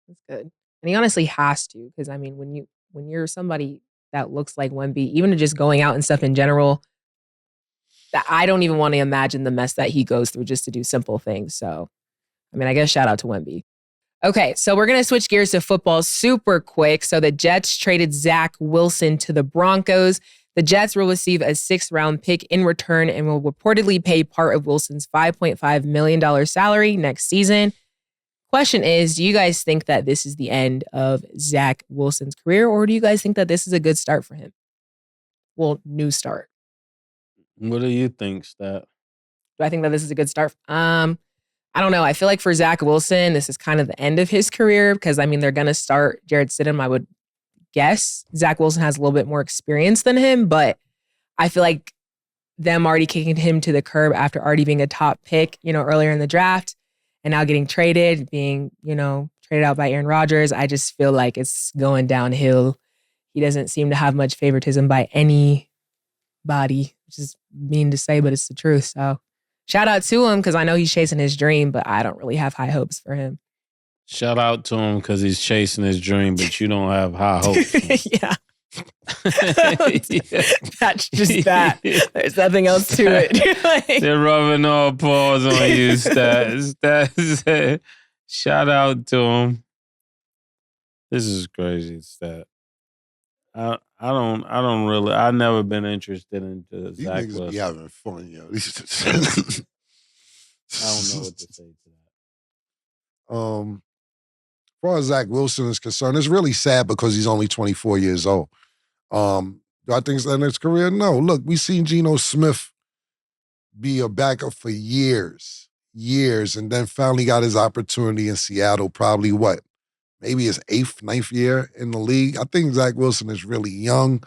That's good. And he honestly has to, because I mean, when you're somebody that looks like Wemby, even just going out and stuff in general, that I don't even want to imagine the mess that he goes through just to do simple things. So, I mean, I guess shout out to Wemby. Okay, so we're going to switch gears to football super quick. So the Jets traded Zach Wilson to the Broncos. The Jets will receive a 6th-round pick in return and will reportedly pay part of Wilson's $5.5 million salary next season. Question is, do you guys think that this is the end of Zach Wilson's career, or do you guys think that this is a good start for him? Well, new start. What do you think, Stat? Do I think that this is a good start? I don't know. I feel like for Zach Wilson, this is kind of the end of his career because, I mean, they're going to start Jarrett Stidham, I would guess. Zach Wilson has a little bit more experience than him, but I feel like them already kicking him to the curb after already being a top pick, earlier in the draft and now getting traded, being, traded out by Aaron Rodgers. I just feel like it's going downhill. He doesn't seem to have much favoritism by anybody, which is mean to say, but it's the truth. So shout out to him because I know he's chasing his dream, but I don't really have high hopes for him. Shout out to him because he's chasing his dream, but you don't have high hopes. Yeah. That's just that. There's nothing else to it. They're rubbing all paws on you, Stat. Shout out to him. This is crazy, Stat. I've never been interested into These Zach niggas Wilson. be having fun, yo. I don't know what to say to that. As far as Zach Wilson is concerned, it's really sad because he's only 24 years old. Do I think it's the end of his career? No. Look, we've seen Geno Smith be a backup for years, and then finally got his opportunity in Seattle, probably maybe his 8th, 9th year in the league. I think Zach Wilson is really young.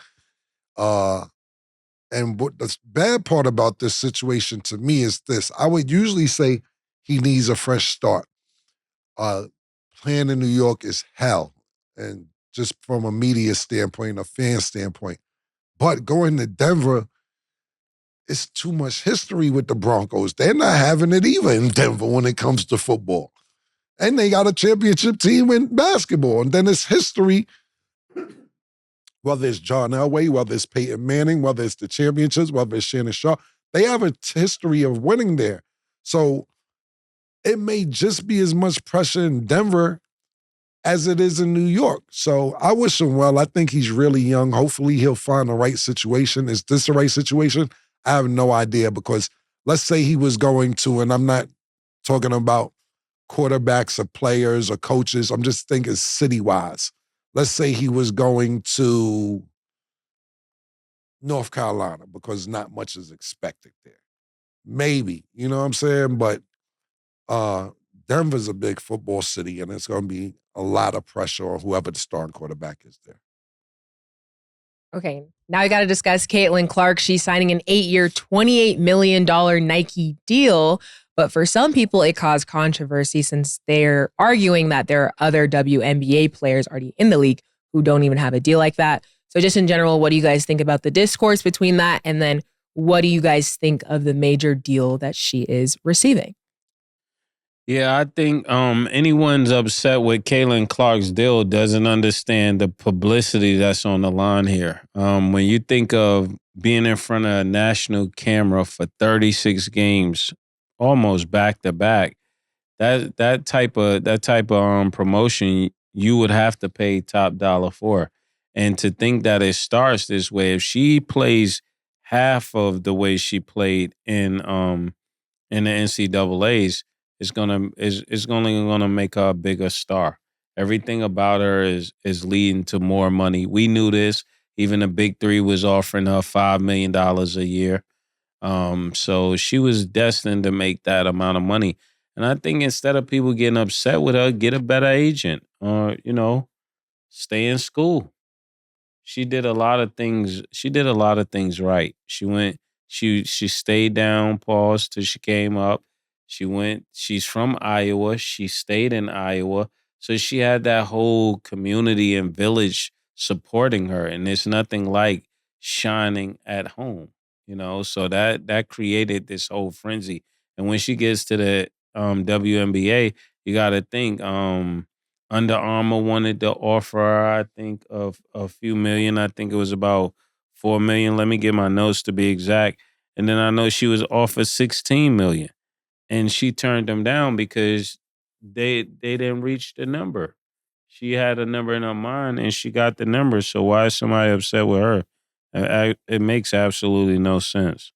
And what the bad part about this situation to me is this. I would usually say he needs a fresh start. Playing in New York is hell. And just from a media standpoint, a fan standpoint. But going to Denver, it's too much history with the Broncos. They're not having it either in Denver when it comes to football. And they got a championship team in basketball. And then it's history, whether it's John Elway, whether it's Peyton Manning, whether it's the championships, whether it's Shannon Sharp. They have a history of winning there. So it may just be as much pressure in Denver as it is in New York. So I wish him well. I think he's really young. Hopefully he'll find the right situation. Is this the right situation? I have no idea because let's say he was going to, and I'm not talking about quarterbacks or players or coaches. I'm just thinking city-wise. Let's say he was going to North Carolina because not much is expected there. Maybe, you know what I'm saying? But Denver's a big football city, and it's going to be a lot of pressure on whoever the starting quarterback is there. Okay, now we got to discuss Caitlin Clark. She's signing an 8-year, $28 million Nike deal. But for some people, it caused controversy since they're arguing that there are other WNBA players already in the league who don't even have a deal like that. So just in general, what do you guys think about the discourse between that? And then what do you guys think of the major deal that she is receiving? Yeah, I think anyone's upset with Caitlin Clark's deal doesn't understand the publicity that's on the line here. When you think of being in front of a national camera for 36 games, almost back to back, that type of promotion you would have to pay top dollar for. And to think that it starts this way, if she plays half of the way she played in the NCAAs, it's only gonna make her a bigger star. Everything about her is leading to more money. We knew this. Even the Big Three was offering her $5 million a year. So she was destined to make that amount of money. And I think instead of people getting upset with her, get a better agent or, stay in school. She did a lot of things. She did a lot of things right. She stayed down, paused till she came up. She's from Iowa. She stayed in Iowa. So she had that whole community and village supporting her. And there's nothing like shining at home, so that created this whole frenzy. And when she gets to the WNBA, you got to think Under Armour wanted to offer her, I think, a few million. I think it was about $4 million. Let me get my notes to be exact. And then I know she was offered $16 million. And she turned them down because they didn't reach the number. She had a number in her mind and she got the number. So why is somebody upset with her? It makes absolutely no sense.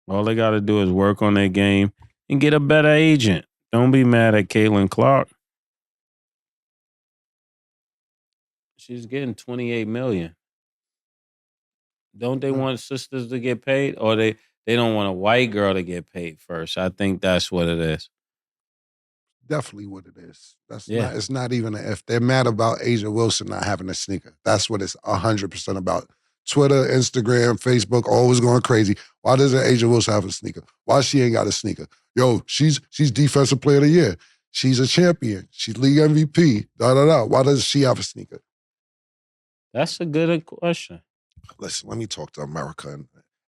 All they got to do is work on their game and get a better agent. Don't be mad at Caitlin Clark. She's getting $28 million. Don't they want sisters to get paid, or they don't want a white girl to get paid first? I think that's what it is. Definitely what it is. It's not even if they're mad about Asia Wilson not having a sneaker. That's what it's 100% about. Twitter, Instagram, Facebook, always going crazy. Why doesn't A'ja Wilson have a sneaker? Why she ain't got a sneaker? Yo, she's Defensive Player of the Year. She's a champion. She's league MVP. Da-da-da. Why doesn't she have a sneaker? That's a good question. Listen, let me talk to America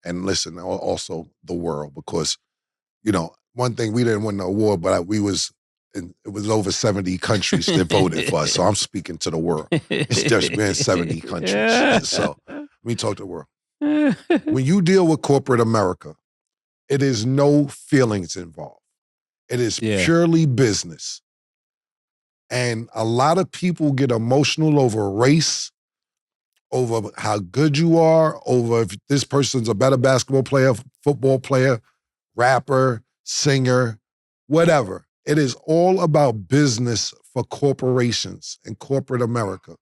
and listen, also the world, because, you know, one thing, we didn't win the award, but it was over 70 countries that voted for us. So I'm speaking to the world. It's just been 70 countries. So let me talk to the world. When you deal with corporate America, it is no feelings involved. It is purely business. And a lot of people get emotional over race, over how good you are, over if this person's a better basketball player, football player, rapper, singer, whatever. It is all about business for corporations in corporate America.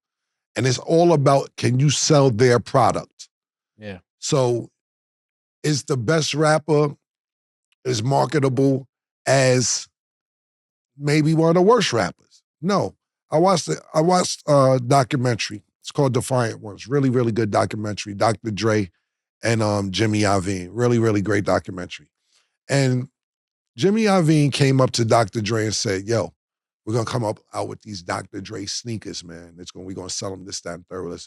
And it's all about, can you sell their product? Yeah. So is the best rapper as marketable as maybe one of the worst rappers? No. I watched a documentary. It's called Defiant Ones. Really, really good documentary. Dr. Dre and Jimmy Iovine. Really, really great documentary. And Jimmy Iovine came up to Dr. Dre and said, yo, we're going to come out with these Dr. Dre sneakers, man. We're going to sell them this, that, and third.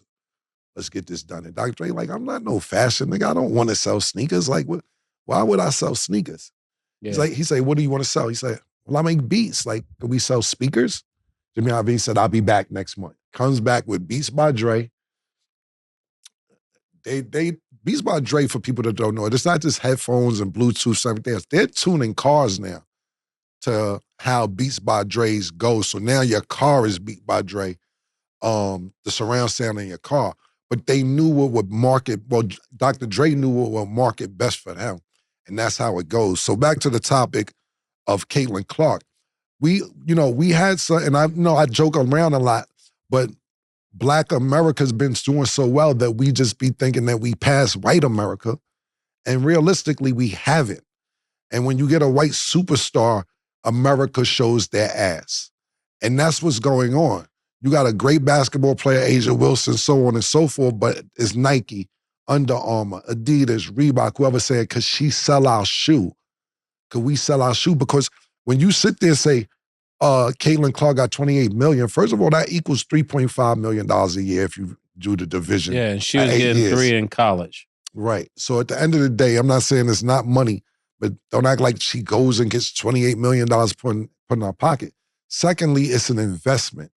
Let's get this done. And Dr. Dre, like, I'm not no fashion nigga. I don't want to sell sneakers. Like, why would I sell sneakers? Yeah. He said, what do you want to sell? He said, well, I make beats. Like, can we sell speakers? Jimmy Iovine said, I'll be back next month. Comes back with Beats by Dre. Beats by Dre, for people that don't know it, it's not just headphones and Bluetooth, something else. They're tuning cars now to how Beats by Dre's go. So now your car is Beats by Dre, the surround sound in your car. But they knew what would market, well, Dr. Dre knew what would market best for them. And that's how it goes. So back to the topic of Caitlin Clark. We had some, and I joke around a lot, but Black America's been doing so well that we just be thinking that we pass white America, and realistically, we haven't. And when you get a white superstar, America shows their ass. And that's what's going on. You got a great basketball player, A'ja Wilson, so on and so forth, but it's Nike, Under Armour, Adidas, Reebok, whoever said, could she sell our shoe? Could we sell our shoe? Because when you sit there and say, Caitlin Clark got $28 million, first of all, that equals $3.5 million a year if you do the division. Yeah, and she was getting 3 in college. Right. So at the end of the day, I'm not saying it's not money, but don't act like she goes and gets $28 million put in her pocket. Secondly, it's an investment.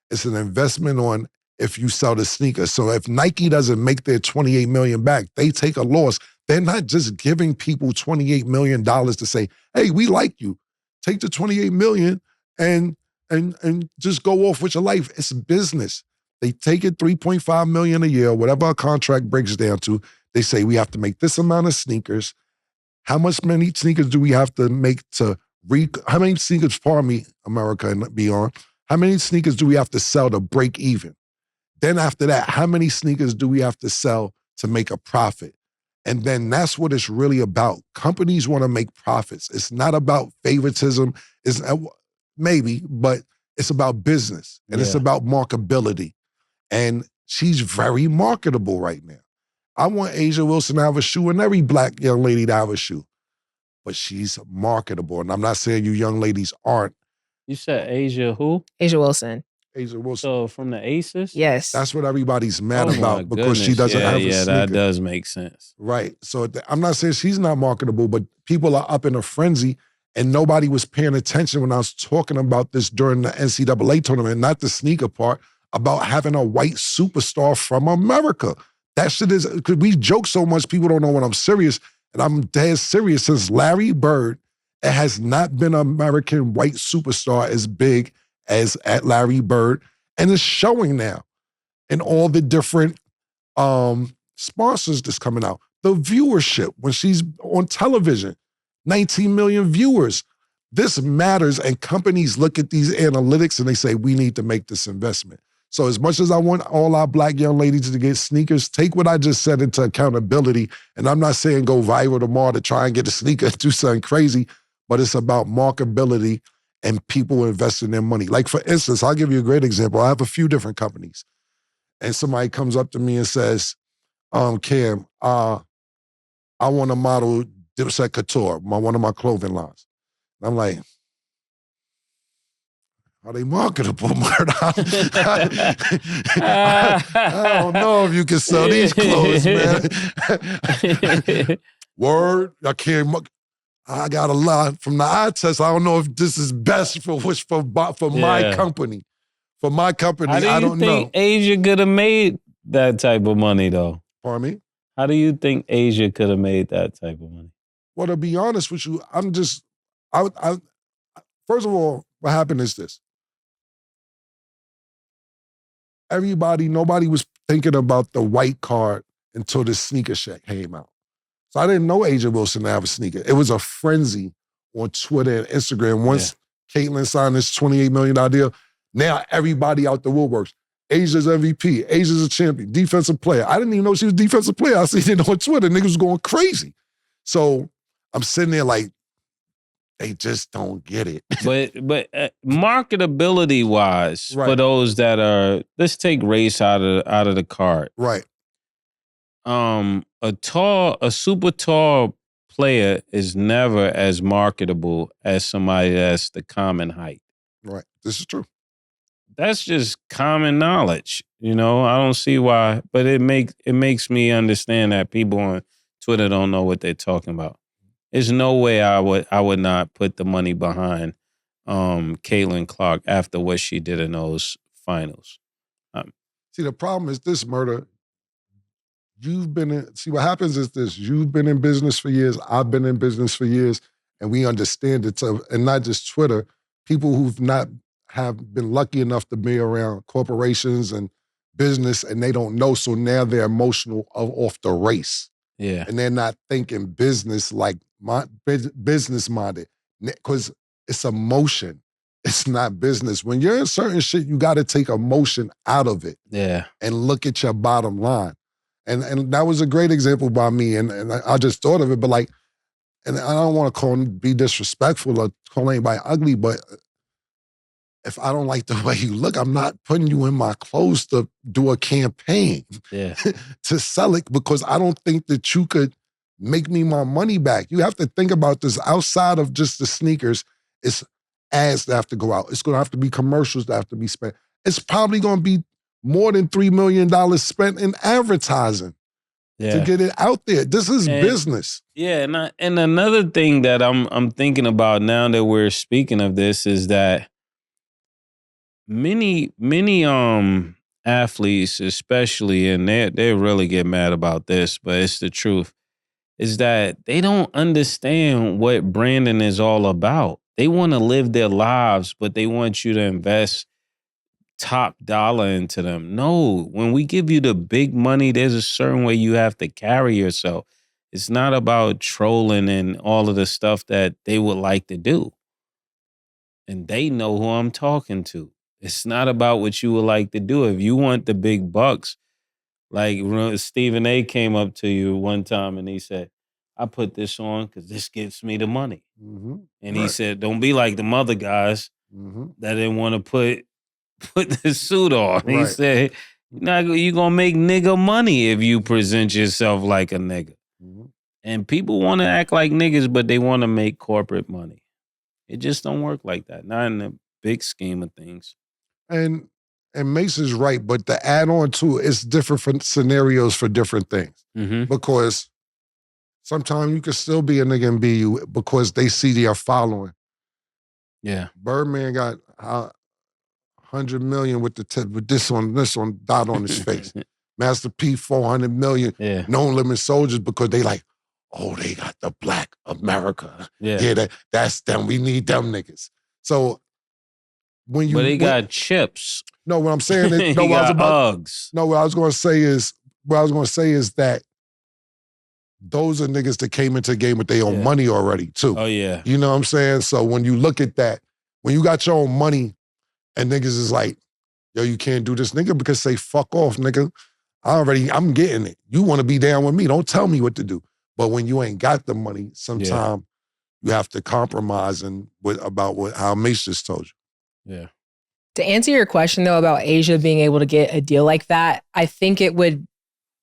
It's an investment on if you sell the sneakers. So if Nike doesn't make their $28 million back, they take a loss. They're not just giving people $28 million to say, hey, we like you. Take the $28 million and just go off with your life. It's business. They take it $3.5 million a year, whatever our contract breaks down to. They say we have to make this amount of sneakers. Many sneakers do we have to make how many sneakers, pardon me, America and beyond, how many sneakers do we have to sell to break even? Then after that, how many sneakers do we have to sell to make a profit? And then that's what it's really about. Companies want to make profits. It's not about favoritism. It's maybe, but it's about business and it's about marketability. And she's very marketable right now. I want A'ja Wilson to have a shoe and every Black young lady to have a shoe. But she's marketable. And I'm not saying you young ladies aren't. You said A'ja who? A'ja Wilson. A'ja Wilson. So from the Aces? Yes. That's what everybody's mad about because she doesn't have a sneaker. Yeah, that does make sense. Right. So I'm not saying she's not marketable, but people are up in a frenzy and nobody was paying attention when I was talking about this during the NCAA tournament, not the sneaker part, about having a white superstar from America. That shit is, because we joke so much, people don't know when I'm serious, and I'm dead serious. Since Larry Bird, it has not been an American white superstar as big as at Larry Bird, and it's showing now in all the different sponsors that's coming out. The viewership, when she's on television, 19 million viewers. This matters, and companies look at these analytics and they say, we need to make this investment. So as much as I want all our Black young ladies to get sneakers, take what I just said into accountability. And I'm not saying go viral tomorrow to try and get a sneaker, do something crazy, but it's about marketability and people investing their money. Like for instance, I'll give you a great example. I have a few different companies and somebody comes up to me and says, Cam, I want to model Dipset Couture, one of my clothing lines. And I'm like, are they marketable, Murder? I don't know if you can sell these clothes, man. Word, I can't. I got a lot from the eye test. I don't know if this is best for my company. For my company, I don't know. How do you think Asia could have made that type of money, though? Pardon me? How do you think Asia could have made that type of money? Well, to be honest with you, first of all, what happened is this. Nobody was thinking about the white card until the sneaker shack came out. So I didn't know Asia Wilson to have a sneaker. It was a frenzy on Twitter and Instagram. Once Caitlyn signed this $28 million deal, now everybody out the woodworks. Asia's MVP. Asia's a champion. Defensive player. I didn't even know she was a defensive player. I seen it on Twitter. Niggas was going crazy. So I'm sitting there like, they just don't get it. But marketability wise, for those that are, let's take race out of the card. Right. A super tall player is never as marketable as somebody that's the common height. Right. This is true. That's just common knowledge. I don't see why, but it makes me understand that people on Twitter don't know what they're talking about. There's no way I would not put the money behind Caitlin Clark after what she did in those finals. See, the problem is this, Murder. What happens is this. You've been in business for years. I've been in business for years. And we understand it. And not just Twitter, people who've not have been lucky enough to be around corporations and business, and they don't know. So now they're emotional off the race. Yeah. And they're not thinking business like business minded. Because it's emotion. It's not business. When you're in certain shit, you got to take emotion out of it. Yeah. And look at your bottom line. And that was a great example by me. And I just thought of it, but like, and I don't want to be disrespectful or call anybody ugly, but if I don't like the way you look, I'm not putting you in my clothes to do a campaign to sell it, because I don't think that you could make me my money back. You have to think about this outside of just the sneakers. It's ads that have to go out. It's going to have to be commercials that have to be spent. It's probably going to be more than $3 million spent in advertising to get it out there. This is business. Yeah, and another thing that I'm thinking about now that we're speaking of this is that many athletes, especially, and they really get mad about this, but it's the truth, is that they don't understand what branding is all about. They want to live their lives, but they want you to invest top dollar into them. No, when we give you the big money, there's a certain way you have to carry yourself. It's not about trolling and all of the stuff that they would like to do. And they know who I'm talking to. It's not about what you would like to do. If you want the big bucks, like Stephen A. came up to you one time and he said, I put this on because this gets me the money. Mm-hmm. And he said, don't be like them other guys that didn't want to put the suit on. Right. He said, you're going to make nigga money if you present yourself like a nigga. Mm-hmm. And people want to act like niggas, but they want to make corporate money. It just don't work like that. Not in the big scheme of things. And Mase is right, but to add on to it, it's different for scenarios for different things. Mm-hmm. Because sometimes you can still be a nigga and be you because they see their following. Yeah. Birdman got 100 million with this on dot on his face. Master P, 400 million. Yeah. No Limit Soldiers, because they like, oh, they got the Black America. Yeah, that's them. We need them niggas. So when you, but they got chips. No, what I'm saying is, no, what I was going to say is that those are niggas that came into the game with their own money already too. Oh yeah, you know what I'm saying. So when you look at that, when you got your own money, and niggas is like, yo, you can't do this, nigga, because say fuck off, nigga. I'm getting it. You want to be down with me? Don't tell me what to do. But when you ain't got the money, sometimes you have to compromise about how Mase just told you. Yeah. To answer your question, though, about Asia being able to get a deal like that, I think it would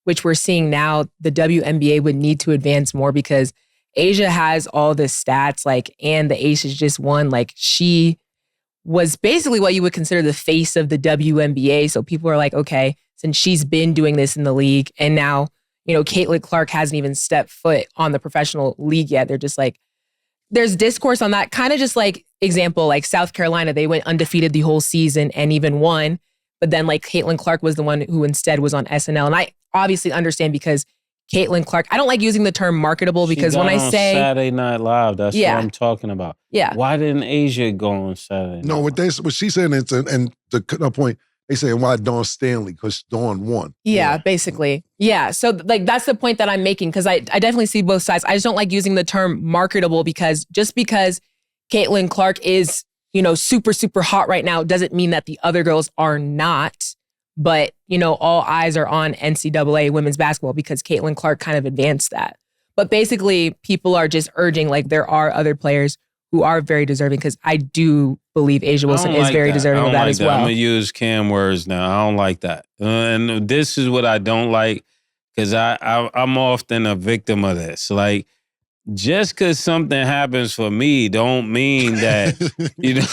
which we're seeing now, the WNBA would need to advance more because Asia has all the stats, like, and the Aces just won. Like, she was basically what you would consider the face of the WNBA. So people are like, okay, since she's been doing this in the league, and now, you know, Caitlin Clark hasn't even stepped foot on the professional league yet. They're just like, there's discourse on that. Kind of just like, example, like South Carolina, they went undefeated the whole season and even won. But then like Caitlin Clark was the one who instead was on SNL. And I obviously understand because Caitlin Clark, I don't like using the term marketable because when I say Saturday Night Live, that's what I'm talking about. Yeah. Why didn't Asia go on Saturday Night? No, what she's saying is, and the point, they saying why Dawn Stanley, because Dawn won. Yeah, basically. Yeah. So like that's the point that I'm making because I definitely see both sides. I just don't like using the term marketable because just because Caitlin Clark is, you know, super, super hot right now doesn't mean that the other girls are not. But, you know, all eyes are on NCAA women's basketball because Caitlin Clark kind of advanced that. But basically, people are just urging, like, there are other players who are very deserving because I do believe Asia Wilson is very deserving of that as well. I'm going to use Cam words now. I don't like that. And this is what I don't like because I'm often a victim of this. Like, just because something happens for me don't mean that, you know,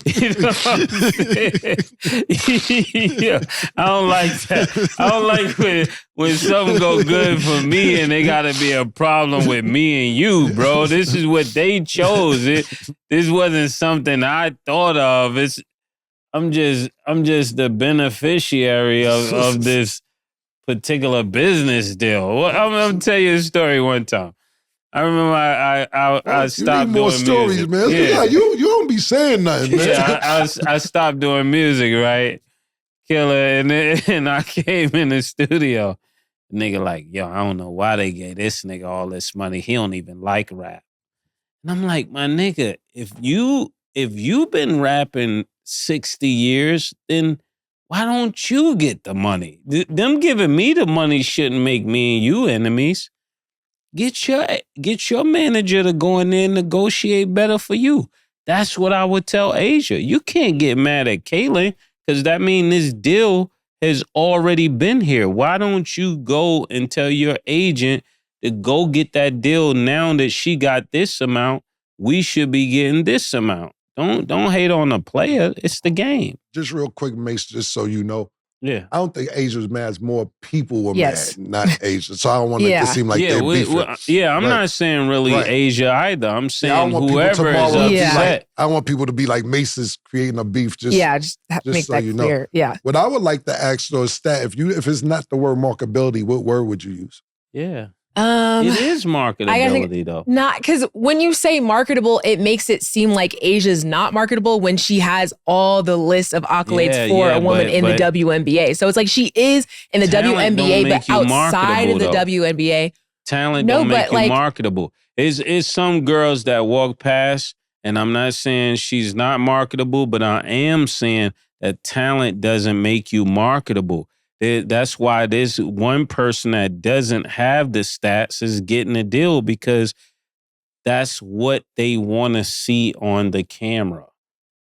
you know what I'm saying? Yeah, I don't like that. I don't like when something go good for me and they got to be a problem with me and you, bro. This is what they chose. This wasn't something I thought of. I'm just the beneficiary of this particular business deal. I'm gonna tell you a story one time. I remember I stopped doing stories, music. Man. Yeah, you don't be saying nothing, man. Yeah, I stopped doing music, right? Killer, and I came in the studio. Nigga like, yo, I don't know why they gave this nigga all this money. He don't even like rap. And I'm like, my nigga, if you been rapping 60 years, then why don't you get the money? Them giving me the money shouldn't make me and you enemies. Get your manager to go in there and negotiate better for you. That's what I would tell Asia. You can't get mad at Caitlin because that means this deal has already been here. Why don't you go and tell your agent to go get that deal now that she got this amount? We should be getting this amount. Don't hate on the player. It's the game. Just real quick, Mase, just so you know. Yeah. I don't think Asia's mad. It's more people were mad, not Asia. So I don't want it to seem like they're beefing. I'm not saying really Asia either. I'm saying whoever is upset. I want people to be like Mace's creating a beef. Just make so that you clear. know. Yeah. What I would like to ask though is that if it's not the word marketability, what word would you use? Yeah. It is marketability though. Not because when you say marketable, it makes it seem like Asia's not marketable when she has all the list of accolades for a woman in the WNBA. So it's like she is in the WNBA, but outside of the WNBA. Talent don't make you marketable. It's some girls that walk past, and I'm not saying she's not marketable, but I am saying that talent doesn't make you marketable. That's why this one person that doesn't have the stats is getting a deal because that's what they want to see on the camera.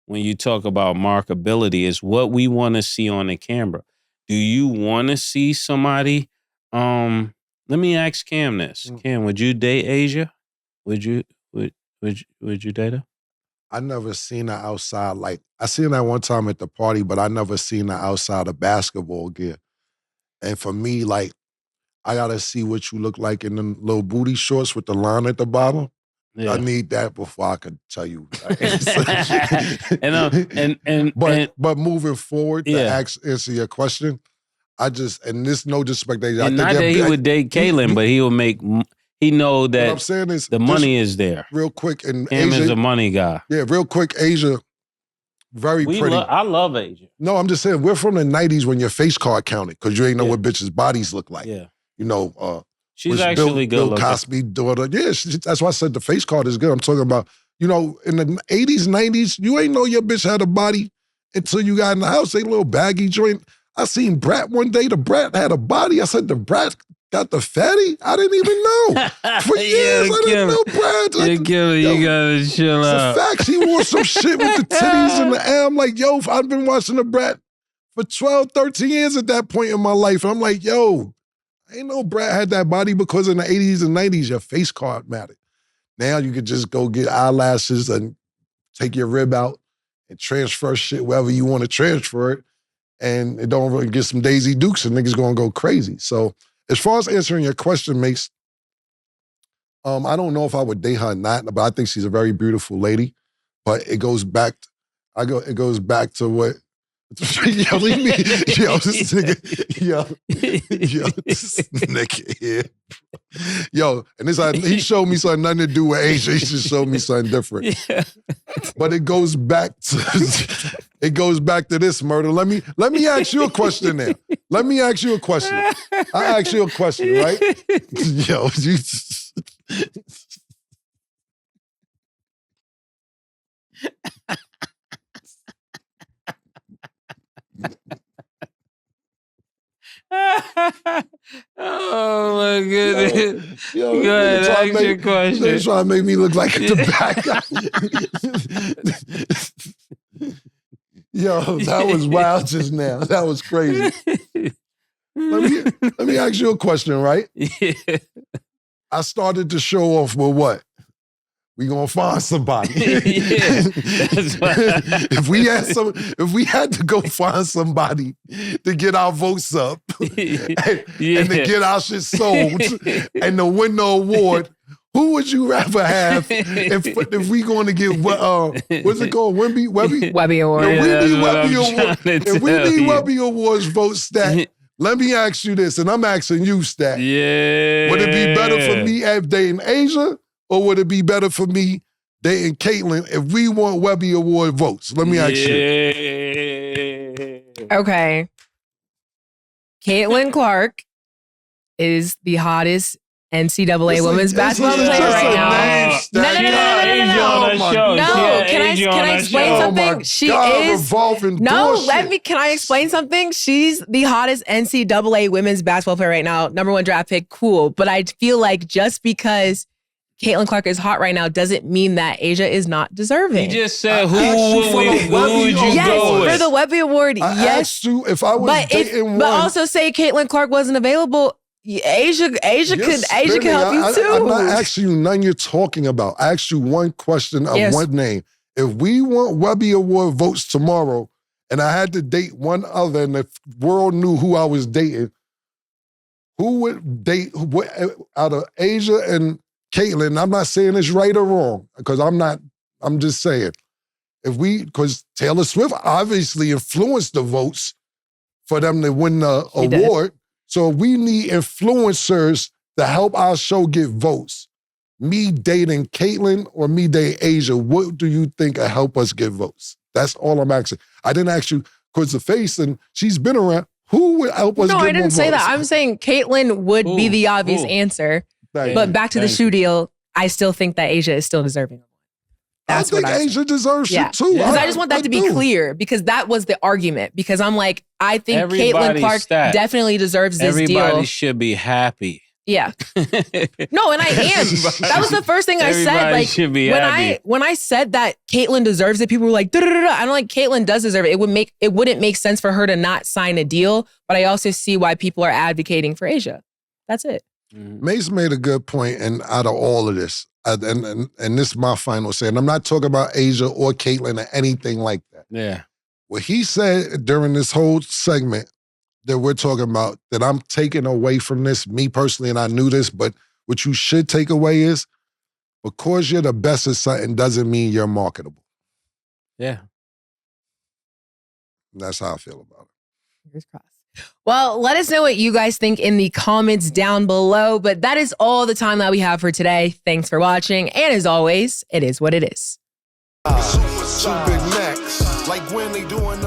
When you talk about marketability, is what we want to see on the camera. Do you want to see somebody? Let me ask Cam this. Cam, would you date Asia? Would you date her? I never seen her outside. Like, I seen her one time at the party, but I never seen her outside of basketball gear. And for me, like, I gotta see what you look like in them little booty shorts with the line at the bottom. Yeah. I need that before I could tell you. But moving forward to answer your question, and this no disrespect. Not that he would date Caitlin, but he will make. He know that what I'm saying is the money is there. Real quick, and Cam Asia, is a money guy. Yeah, real quick, Asia, very pretty. I love Asia. No, I'm just saying we're from the '90s when your face card counted because you ain't know what bitches' bodies look like. Yeah, you know, she's actually good. Bill Cosby daughter. Yeah, that's why I said the face card is good. I'm talking about, you know, in the '80s, '90s, you ain't know your bitch had a body until you got in the house. A little baggy joint. I seen Brat one day. The Brat had a body. I said the Brat got the fatty? I didn't even know. For years, I didn't know Brad. You gotta chill out. It's a fact. He wore some shit with the titties and the am. Like, yo, I've been watching the Brat for 12, 13 years at that point in my life. And I'm like, yo, I ain't know Brad had that body because in the 80s and 90s, your face card mattered. Now you could just go get eyelashes and take your rib out and transfer shit wherever you want to transfer it. And it don't really get some Daisy Dukes and niggas gonna go crazy. So as far as answering your question, Mase, I don't know if I would date her or not, but I think she's a very beautiful lady. But it goes back, it goes back to what, yo, leave me, yo, this nigga, this nigga here. Yo, and this, he showed me something nothing to do with Asia. He just showed me something different. Yeah. But it goes back to this, Murder. Let me ask you a question now. Let me ask you a question. I ask you a question, right? Yo, you. Oh my goodness. Yo, go ahead, ask your question. They're trying to make me look like the bad guy. Yo, that was wild just now. That was crazy. Let me ask you a question, right? Yeah. I started to show off with what? We gonna find somebody. Yeah, that's what if we had to go find somebody to get our votes up and to get our shit sold and to win the award, who would you rather have if we going to get what's it called? Webby Award. If we need Webby Awards votes stacked, let me ask you this, and I'm asking you, Stat. Yeah. Would it be better for me dating Asia? Or would it be better for me dating Caitlyn if we want Webby Award votes? Let me ask you. Okay. Caitlyn Clark is the hottest NCAA women's basketball player right now. No. Can I explain something? She is. Can I explain something? She's the hottest NCAA women's basketball player right now. Number 1 draft pick, cool. But I feel like just because Caitlyn Clark is hot right now doesn't mean that Asia is not deserving. He just said, who would you go with? Yes, for the Webby Award, yes. You if I was dating but also say Caitlyn Clark wasn't available, Asia could help you too. I'm not asking you none you're talking about. I asked you one question of one name. If we want Webby Award votes tomorrow and I had to date one other and the world knew who I was dating, who would date out of Asia and Caitlyn? I'm not saying it's right or wrong, because I'm just saying. Because Taylor Swift obviously influenced the votes for them to win the award. So we need influencers to help our show get votes. Me dating Caitlyn or me dating Asia, what do you think will help us get votes? That's all I'm asking. I didn't ask you, because the face, and she's been around, who would help us get more votes? No, I didn't say that. I'm saying Caitlyn would be the obvious answer. But back to the shoe deal, I still think that Asia is still deserving. I think Asia deserves it too. Because I just want that to be clear, because that was the argument. Because I'm like, I think Caitlyn Clark definitely deserves this deal. Everybody should be happy. Yeah. No, and I am. That was the first thing I said. Like, should be happy. When I said that Caitlyn deserves it, people were like, I don't like Caitlyn does deserve it. It wouldn't make sense for her to not sign a deal. But I also see why people are advocating for Asia. That's it. Mase made a good point, and out of all of this, and this is my final say, and I'm not talking about Asia or Caitlyn or anything like that. Yeah. What he said during this whole segment that we're talking about, that I'm taking away from this, me personally, and I knew this, but what you should take away is, because you're the best at something doesn't mean you're marketable. Yeah. That's how I feel about it. Fingers crossed. Well, let us know what you guys think in the comments down below. But that is all the time that we have for today. Thanks for watching. And as always, it is what it is. Super Max, like when they doing